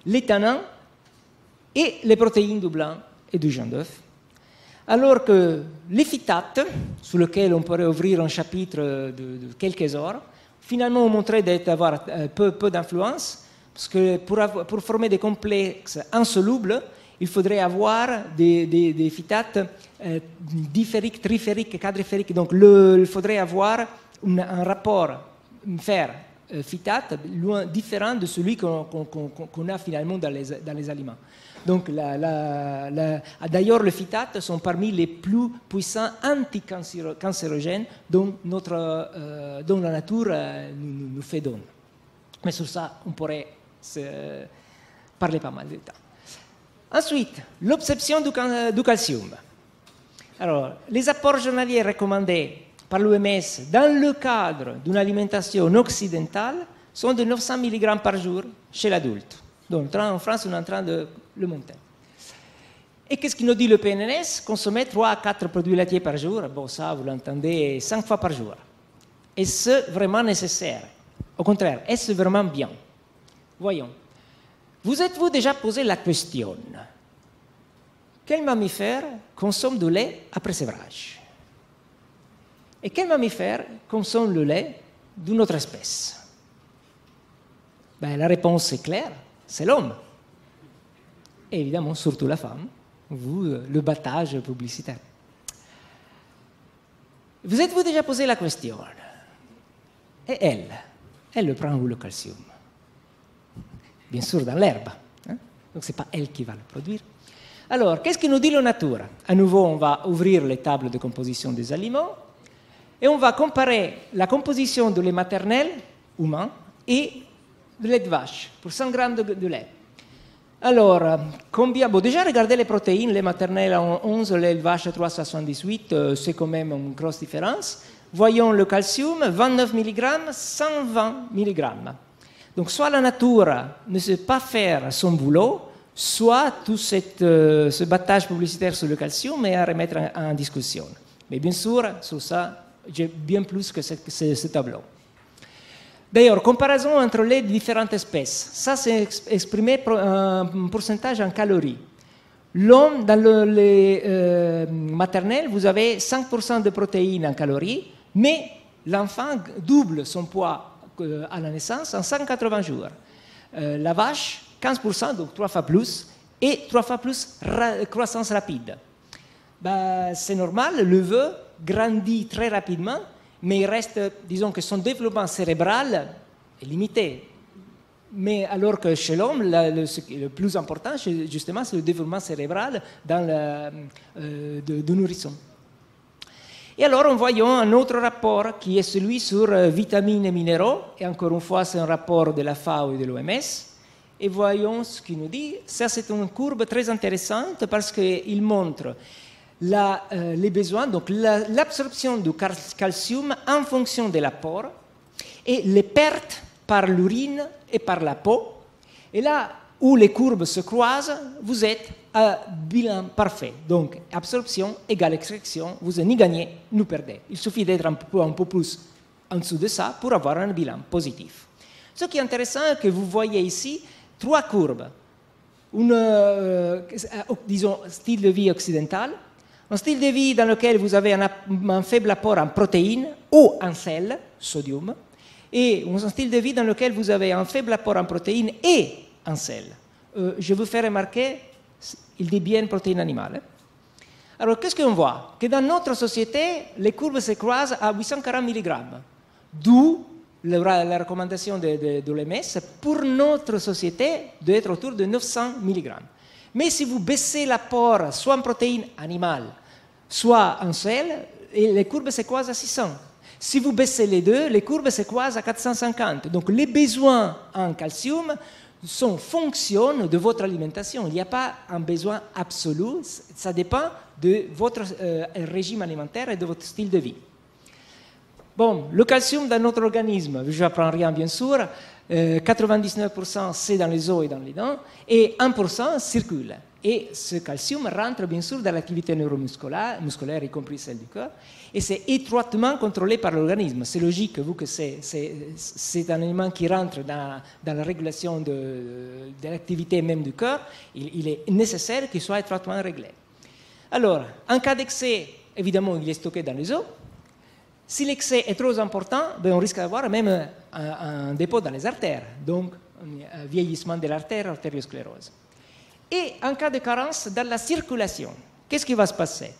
les tanins et les protéines du blanc et du jaune d'œuf. Alors que les phytates, sur lesquels on pourrait ouvrir un chapitre de quelques heures, finalement ont montré d'avoir peu d'influence, parce que pour former des complexes insolubles, il faudrait avoir des phytates difériques, trifériques, quadrifériques. Donc, il faudrait avoir un rapport fer-phytate différent de celui qu'on a finalement dans les aliments. Donc, d'ailleurs, les phytates sont parmi les plus puissants anticancérogènes dont la nature nous fait don. Mais sur ça, on pourrait parler pas mal de temps. Ensuite, l'absorption du calcium. Alors, les apports journaliers recommandés par l'OMS dans le cadre d'une alimentation occidentale sont de 900 mg par jour chez l'adulte. Donc en France, on est en train de le monter. Et qu'est-ce qu'il nous dit le PNNS? Consommer 3 à 4 produits laitiers par jour. Bon, ça, vous l'entendez 5 fois par jour. Est-ce vraiment nécessaire? Au contraire, est-ce vraiment bien? Voyons. Vous êtes-vous déjà posé la question? Quel mammifère consomme du lait après sévrage? Et quel mammifère consomme le lait d'une autre espèce? Ben, la réponse est claire, c'est l'homme. Et évidemment, surtout la femme, vous, le battage publicitaire. Vous êtes-vous déjà posé la question? Et elle prend où le calcium? Bien sûr, dans l'herbe. Hein? Donc, ce n'est pas elle qui va le produire. Alors, qu'est-ce que nous dit la nature? À nouveau, on va ouvrir les tables de composition des aliments et on va comparer la composition de lait maternel humain et de lait de vache pour 100 grammes de lait. Alors, combien? Bon, déjà, regardez les protéines. Lait maternel à 11, lait de vache à 3,78, c'est quand même une grosse différence. Voyons le calcium, 29 mg, 120 mg. Donc, soit la nature ne sait pas faire son boulot, soit tout ce battage publicitaire sur le calcium est à remettre en discussion. Mais bien sûr, sur ça, j'ai bien plus que ce tableau. D'ailleurs, comparaison entre les différentes espèces. Ça, c'est exprimé en pourcentage en calories. L'homme, dans le lait maternel, vous avez 5% de protéines en calories, mais l'enfant double son poids à la naissance en 180 jours. La vache, 15%, donc 3 fois plus, et 3 fois plus croissance rapide. Ben, c'est normal, le veuf grandit très rapidement, mais il reste, disons que son développement cérébral est limité. Mais alors que chez l'homme, le plus important, justement, c'est le développement cérébral de nourrisson. Et alors, en voyant un autre rapport qui est celui sur vitamines et minéraux, et encore une fois, c'est un rapport de la FAO et de l'OMS. Et voyons ce qu'il nous dit. Ça, c'est une courbe très intéressante parce qu'il montre les besoins, donc l'absorption du calcium en fonction de l'apport et les pertes par l'urine et par la peau. Et là où les courbes se croisent, vous êtes à bilan parfait. Donc, absorption égale extraction, vous ni gagnez ni perdez. Il suffit d'être un peu plus en dessous de ça pour avoir un bilan positif. Ce qui est intéressant, c'est que vous voyez ici 3 courbes. Disons, style de vie occidental, un style de vie dans lequel vous avez un faible apport en protéines ou en sel, sodium, et un style de vie dans lequel vous avez un faible apport en protéines et en sel. Je vous fais remarquer, il dit bien protéines animales. Alors, qu'est-ce qu'on voit? Que dans notre société, les courbes se croisent à 840 mg, d'où la recommandation de l'OMS pour notre société d'être autour de 900 mg. Mais si vous baissez l'apport soit en protéines animales, soit en sel, les courbes se croisent à 600. Si vous baissez les deux, les courbes se croisent à 450. Donc les besoins en calcium sont fonction de votre alimentation. Il n'y a pas un besoin absolu, ça dépend de votre régime alimentaire et de votre style de vie. Bon, le calcium dans notre organisme, je n'apprends rien bien sûr, 99% c'est dans les os et dans les dents, et 1% circule. Et ce calcium rentre bien sûr dans l'activité neuromusculaire, y compris celle du cœur, et c'est étroitement contrôlé par l'organisme. C'est logique, vu que c'est un élément qui rentre dans la régulation de l'activité même du cœur, il est nécessaire qu'il soit étroitement réglé. Alors, en cas d'excès, évidemment, il est stocké dans les os. Si l'excès est trop important, ben on risque d'avoir même un dépôt dans les artères, donc un vieillissement de l'artère, artériosclérose. Et en cas de carence dans la circulation, qu'est-ce qui va se passer?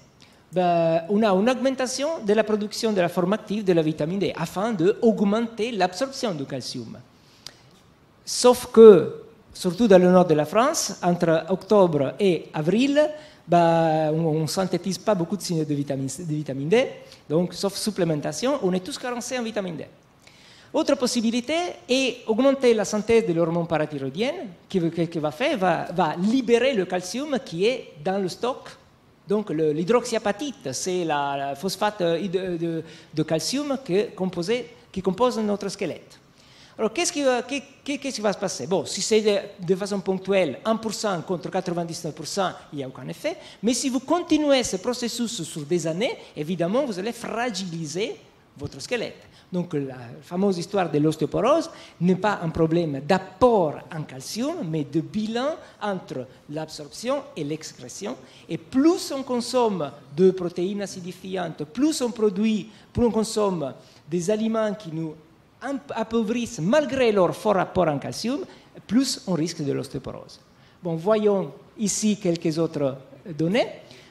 Ben, on a une augmentation de la production de la forme active de la vitamine D afin d'augmenter l'absorption du calcium. Sauf que, surtout dans le nord de la France, entre octobre et avril, ben, on ne synthétise pas beaucoup de vitamine D, donc sauf supplémentation, on est tous carencés en vitamine D. Autre possibilité est augmenter la synthèse de l'hormone parathyroïdienne qui va libérer le calcium qui est dans le stock. Donc l'hydroxyapatite, c'est la phosphate de calcium qui compose notre squelette. Alors qu'est-ce qui va se passer? Bon, si c'est de façon ponctuelle, 1% contre 99%, il n'y a aucun effet. Mais si vous continuez ce processus sur des années, évidemment, vous allez fragiliser votre squelette. Donc la fameuse histoire de l'ostéoporose n'est pas un problème d'apport en calcium, mais de bilan entre l'absorption et l'excrétion. Et plus on consomme de protéines acidifiantes, plus on consomme des aliments qui nous appauvrissent malgré leur fort apport en calcium, plus on risque de l'ostéoporose. Bon, voyons ici quelques autres données.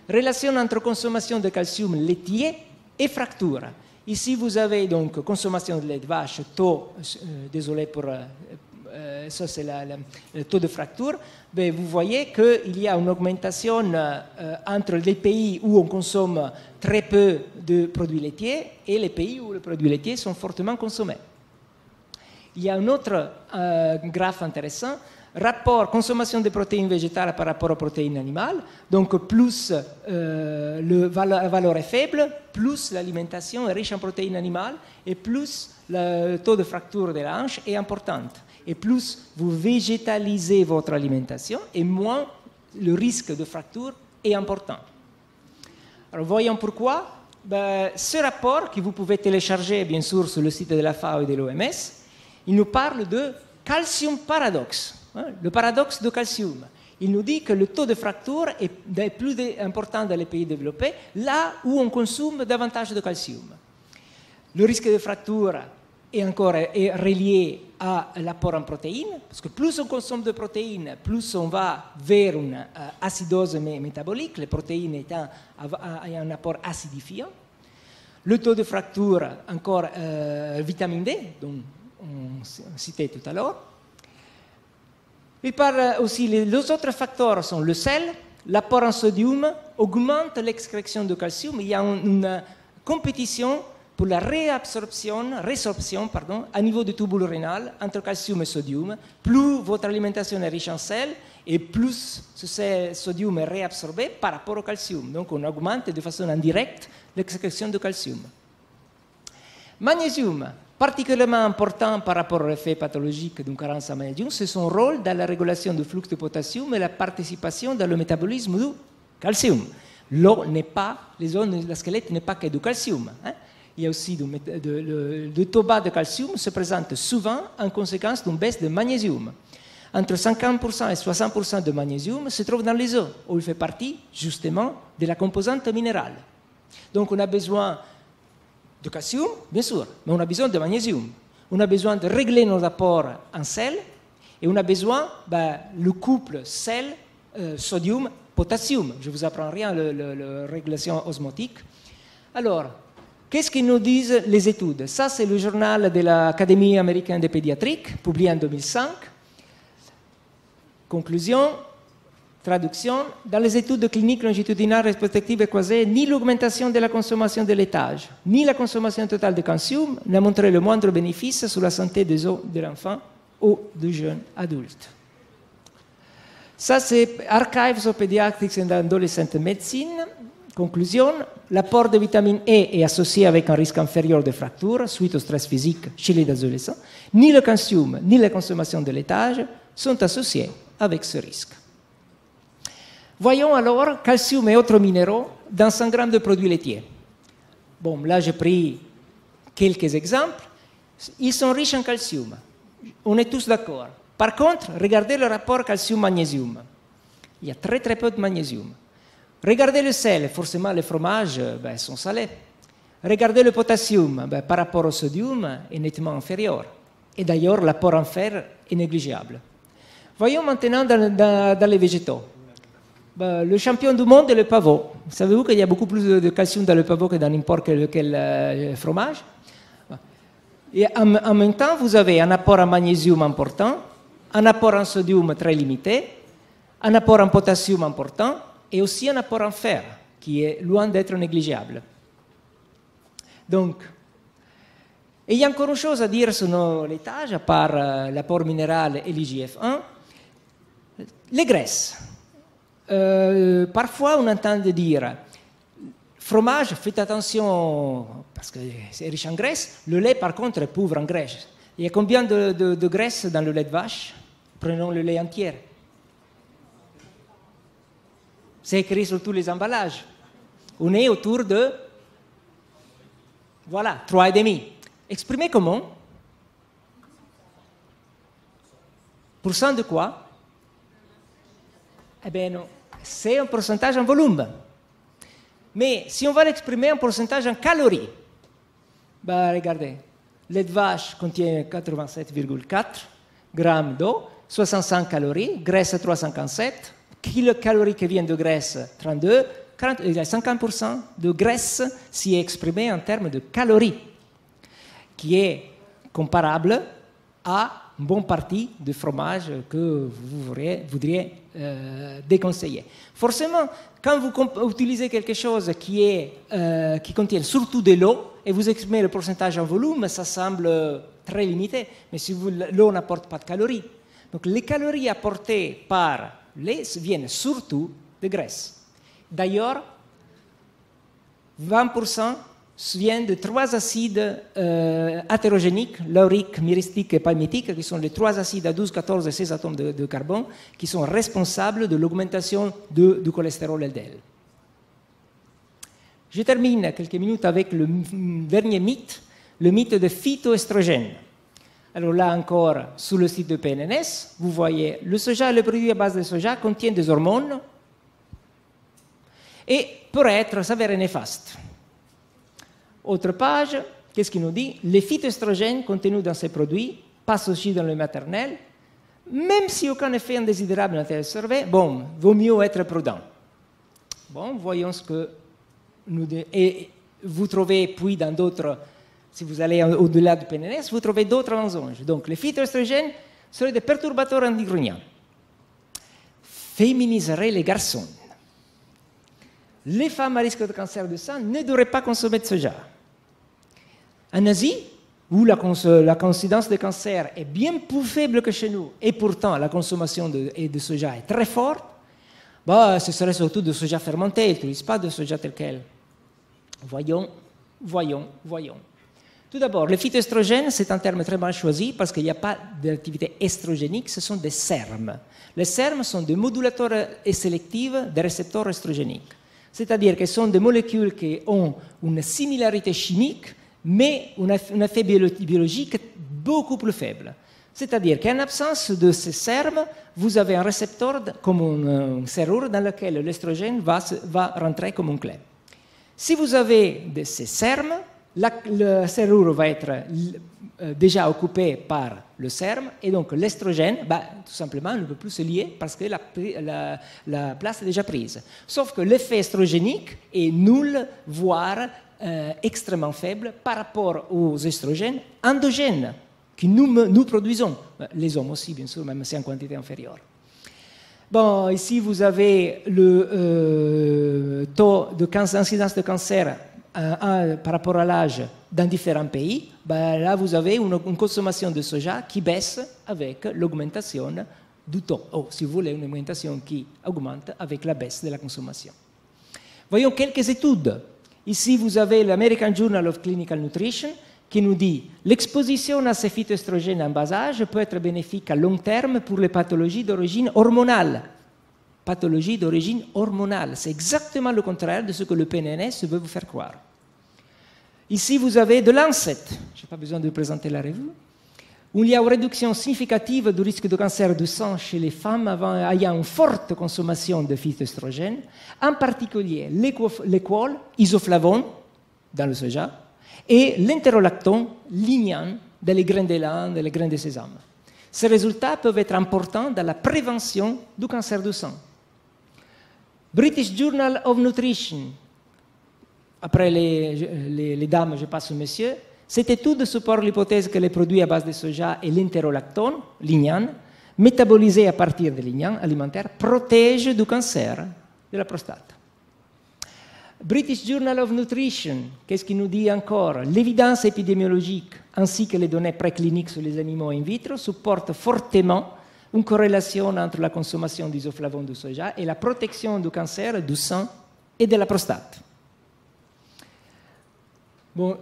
Relation entre consommation de calcium laitier et fracture. Ici, vous avez donc consommation de lait de vache, taux, désolé pour ça c'est le taux de fracture, mais vous voyez qu'il y a une augmentation entre les pays où on consomme très peu de produits laitiers et les pays où les produits laitiers sont fortement consommés. Il y a un autre graphe intéressant, rapport consommation de protéines végétales par rapport aux protéines animales. Donc plus la valeur est faible, plus l'alimentation est riche en protéines animales et plus le taux de fracture de la hanche est important. Et plus vous végétalisez votre alimentation et moins le risque de fracture est important. Alors voyons pourquoi. Ce rapport que vous pouvez télécharger bien sûr sur le site de la FAO et de l'OMS, il nous parle de calcium paradoxe. Le paradoxe de calcium. Il nous dit que le taux de fracture est plus important dans les pays développés, là où on consomme davantage de calcium. Le risque de fracture est relié à l'apport en protéines, parce que plus on consomme de protéines, plus on va vers une acidose métabolique, les protéines ayant un apport acidifiant. Le taux de fracture, encore vitamine D, dont on citait tout à l'heure. Il parle aussi, les autres facteurs sont le sel, l'apport en sodium, augmente l'excrétion de calcium. Il y a une compétition pour la résorption à niveau du tubule rénal entre calcium et sodium. Plus votre alimentation est riche en sel et plus ce sodium est réabsorbé par rapport au calcium. Donc on augmente de façon indirecte l'excrétion de calcium. Magnésium, particulièrement important par rapport à l'effet pathologique d'une carence en magnésium, c'est son rôle dans la régulation du flux de potassium et la participation dans le métabolisme du calcium. L'eau n'est pas, la squelette n'est pas que du calcium. Il y a aussi le taux bas de calcium se présente souvent en conséquence d'une baisse de magnésium. Entre 50% et 60% de magnésium se trouve dans les os, où il fait partie justement de la composante minérale. Donc on a besoin de calcium, bien sûr, mais on a besoin de magnésium. On a besoin de régler nos apports en sel et on a besoin le couple sel-sodium-potassium. Je ne vous apprends rien, la régulation osmotique. Alors, qu'est-ce que nous disent les études? Ça, c'est le journal de l'Académie américaine de pédiatrie, publié en 2005. Conclusion. Traduction, dans les études cliniques longitudinales rétrospectives et croisées, ni l'augmentation de la consommation de laitage, ni la consommation totale de calcium n'a montré le moindre bénéfice sur la santé des os de l'enfant ou du jeune adulte. Ça, c'est Archives of Pediatrics and Adolescent Medicine. Conclusion, l'apport de vitamine E est associé avec un risque inférieur de fracture suite au stress physique chez les adolescents. Ni le calcium, ni la consommation de laitage sont associés avec ce risque. Voyons alors calcium et autres minéraux dans 100 grammes de produits laitiers. Bon, là j'ai pris quelques exemples. Ils sont riches en calcium. On est tous d'accord. Par contre, regardez le rapport calcium-magnésium. Il y a très très peu de magnésium. Regardez le sel, forcément les fromages sont salés. Regardez le potassium, par rapport au sodium, est nettement inférieur. Et d'ailleurs, l'apport en fer est négligeable. Voyons maintenant dans les végétaux. Le champion du monde est le pavot. Savez-vous qu'il y a beaucoup plus de calcium dans le pavot que dans n'importe quel fromage? Et en même temps, vous avez un apport en magnésium important, un apport en sodium très limité, un apport en potassium important et aussi un apport en fer qui est loin d'être négligeable. Donc, Et il y a encore une chose à dire sur nos laitages, à part l'apport minéral et l'IGF-1, les graisses. Parfois, on entend dire, fromage, faites attention, parce que c'est riche en graisse. Le lait, par contre, est pauvre en graisse. Il y a combien de graisse dans le lait de vache? Prenons le lait entier. C'est écrit sur tous les emballages. On est autour de, voilà, 3,5. Exprimé comment? Pourcent de quoi? Eh bien non, c'est un pourcentage en volume. Mais si on va l'exprimer en pourcentage en calories, bah regardez, lait de vache contient 87,4 grammes d'eau, 65 calories, graisse 357, kilocalories qui viennent de graisse 32, 50% de graisse s'y est exprimé en termes de calories, qui est comparable à une bonne partie de fromage que vous voudriez déconseiller. Forcément, quand vous utilisez quelque chose qui contient surtout de l'eau et vous exprimez le pourcentage en volume, ça semble très limité. Mais si l'eau n'apporte pas de calories. Donc les calories apportées par lait viennent surtout de graisse. D'ailleurs, 20% viennent de 3 acides hétérogéniques, laurique, myristique et palmitique, qui sont les 3 acides à 12, 14 et 16 atomes de carbone, qui sont responsables de l'augmentation du cholestérol LDL. Je termine quelques minutes avec le dernier mythe, le mythe de phytoestrogènes. Alors là encore, sur le site de PNNS, vous voyez, le soja, le produit à base de soja contient des hormones et pourrait s'avérer néfaste. Autre page, qu'est-ce qu'il nous dit? Les phytoestrogènes contenus dans ces produits passent aussi dans le maternel, même si aucun effet indésirable n'a été observé. Bon, vaut mieux être prudent. Bon, voyons ce que nous dit. Et vous trouvez, puis dans d'autres, si vous allez au-delà du PNNS, vous trouvez d'autres mensonges. Donc, les phytoestrogènes seraient des perturbateurs endocriniens. Féminiseraient les garçons. Les femmes à risque de cancer du sein ne devraient pas consommer de soja. En Asie, où la coïncidence de cancer est bien plus faible que chez nous, et pourtant la consommation de soja est très forte, bah, ce serait surtout de soja fermenté, ils n'utilisent pas de soja tel quel. Voyons. Tout d'abord, le phytoestrogène, c'est un terme très mal choisi parce qu'il n'y a pas d'activité estrogénique, ce sont des SERM. Les SERM sont des modulateurs sélectifs des récepteurs estrogéniques. C'est-à-dire que ce sont des molécules qui ont une similarité chimique, mais un effet biologique beaucoup plus faible. C'est-à-dire qu'en absence de ces SERM, vous avez un récepteur comme une serrure dans lequel l'estrogène va rentrer comme une clé. Si vous avez ces SERM, la serrure va être déjà occupée par le SERM et donc l'estrogène, tout simplement, ne peut plus se lier parce que la place est déjà prise. Sauf que l'effet estrogénique est nul, voire extrêmement faible par rapport aux estrogènes endogènes que nous produisons, les hommes aussi bien sûr, même si en quantité inférieure. Bon, ici vous avez le taux d'incidence de cancer par rapport à l'âge dans différents pays. Là vous avez une consommation de soja qui baisse avec l'augmentation du taux, ou si vous voulez une augmentation qui augmente avec la baisse de la consommation. Voyons quelques études. Ici vous avez l'American Journal of Clinical Nutrition qui nous dit l'exposition à ces phytoestrogènes en bas âge peut être bénéfique à long terme pour les pathologies d'origine hormonale. Pathologie d'origine hormonale, c'est exactement le contraire de ce que le PNNS veut vous faire croire. Ici, vous avez de Lancet, je n'ai pas besoin de vous présenter la revue, où il y a une réduction significative du risque de cancer du sein chez les femmes ayant une forte consommation de phytoestrogènes, en particulier l'équol, isoflavone, dans le soja, et l'interolactone, lignan, dans les graines de lin, dans les graines de sésame. Ces résultats peuvent être importants dans la prévention du cancer du sein. British Journal of Nutrition, après les dames, je passe aux messieurs, cette étude supporte l'hypothèse que les produits à base de soja et l'interolactone, lignan, métabolisés à partir de lignan alimentaire, protègent du cancer de la prostate. British Journal of Nutrition, qu'est-ce qu'il nous dit encore? L'évidence épidémiologique ainsi que les données précliniques sur les animaux in vitro supportent fortement une corrélation entre la consommation d'isoflavone de soja et la protection du cancer du sein et de la prostate. Bon,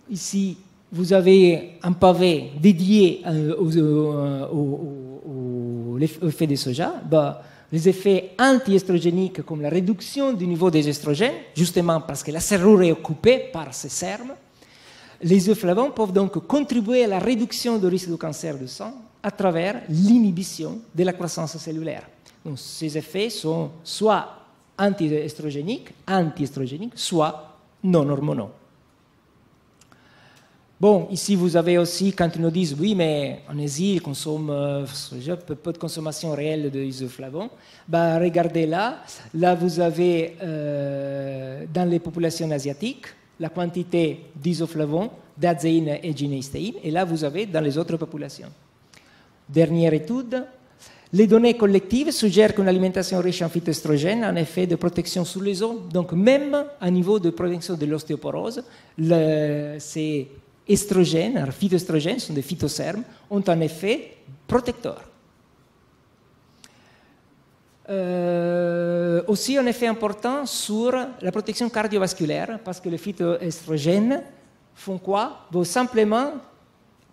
ici, vous avez un pavé dédié aux effets de soja. Les effets anti-estrogéniques comme la réduction du niveau des estrogènes, justement parce que la serrure est occupée par ces sermes. Les isoflavones peuvent donc contribuer à la réduction du risque de cancer du sang à travers l'inhibition de la croissance cellulaire. Donc, ces effets sont soit anti-estrogéniques, soit non hormonaux. Bon, ici vous avez aussi, quand ils nous disent oui, mais en Asie, ils consomment peu de consommation réelle d'isoflavone, regardez là vous avez dans les populations asiatiques la quantité d'isoflavone, d'azéine et ginéistéine, et là vous avez dans les autres populations. Dernière étude, les données collectives suggèrent qu'une alimentation riche en phytoestrogènes a un effet de protection sur les os, donc même à niveau de prévention de l'ostéoporose, ces estrogènes, phytoestrogènes, sont des phytosermes, ont un effet protecteur. Aussi un effet important sur la protection cardiovasculaire, parce que les phytoestrogènes font quoi? Simplement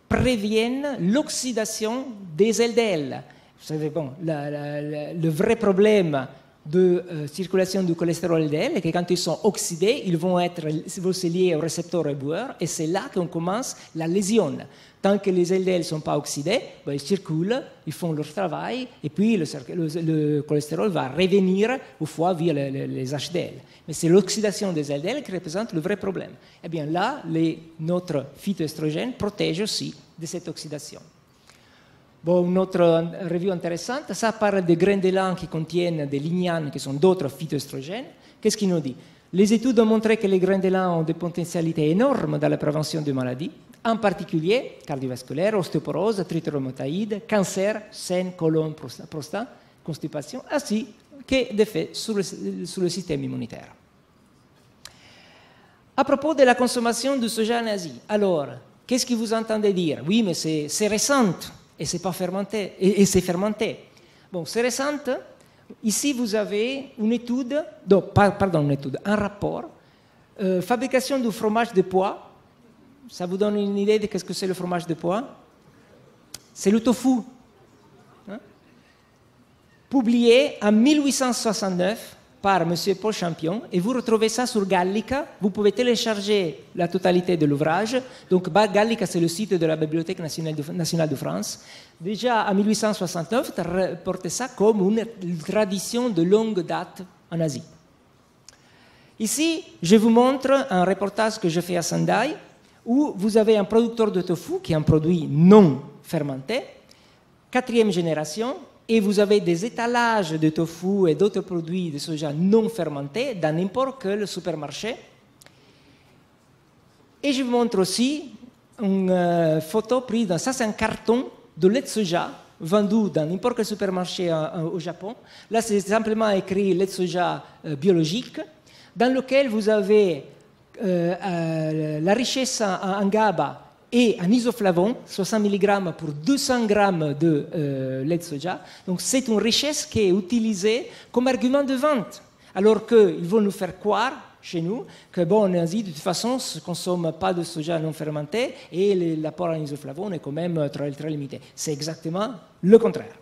préviennent l'oxydation des LDL. Vous savez, bon, le vrai problème de circulation du cholestérol LDL est que quand ils sont oxydés, ils vont se lier au récepteur éboueur et c'est là qu'on commence la lésion. Tant que les LDL ne sont pas oxydés, ils circulent, ils font leur travail et puis le cholestérol va revenir au foie via les HDL. Mais c'est l'oxydation des LDL qui représente le vrai problème. Eh bien là, notre phytoestrogène protège aussi de cette oxydation. Bon, une autre revue intéressante, ça parle des grains d'élan qui contiennent des lignanes qui sont d'autres phytoestrogènes. Qu'est-ce qu'il nous dit? Les études ont montré que les grains d'élan ont des potentialités énormes dans la prévention des maladies, en particulier cardiovasculaire, ostéoporose, arthrite rhumatoïde, cancer, sein, côlon, prostate, constipation, ainsi que d'effets sur le système immunitaire. À propos de la consommation du soja en Asie, alors, qu'est-ce que vous entendez dire? Oui, mais c'est récent. Et c'est pas fermenté, et c'est fermenté. Bon, c'est récent. Ici, vous avez une étude, un rapport, fabrication du fromage de pois. Ça vous donne une idée de ce que c'est le fromage de pois? C'est le tofu. Publié en 1869 par M. Paul Champion, et vous retrouvez ça sur Gallica. Vous pouvez télécharger la totalité de l'ouvrage. Donc, Gallica, c'est le site de la Bibliothèque nationale de France. Déjà, en 1869, tu as reporté ça comme une tradition de longue date en Asie. Ici, je vous montre un reportage que je fais à Sendai, où vous avez un producteur de tofu qui est un produit non fermenté, 4e génération, et vous avez des étalages de tofu et d'autres produits de soja non fermentés dans n'importe quel supermarché. Et je vous montre aussi une photo prise dans ça, c'est un carton de lait de soja vendu dans n'importe quel supermarché au Japon. Là, c'est simplement écrit lait de soja biologique, dans lequel vous avez la richesse en GABA et en isoflavone, 60 mg pour 200 g de lait de soja. Donc c'est une richesse qui est utilisée comme argument de vente, alors qu'ils vont nous faire croire, chez nous, que bon, en Asie, de toute façon, on ne consomme pas de soja non fermenté et l'apport en isoflavone est quand même très, très limité. C'est exactement le contraire.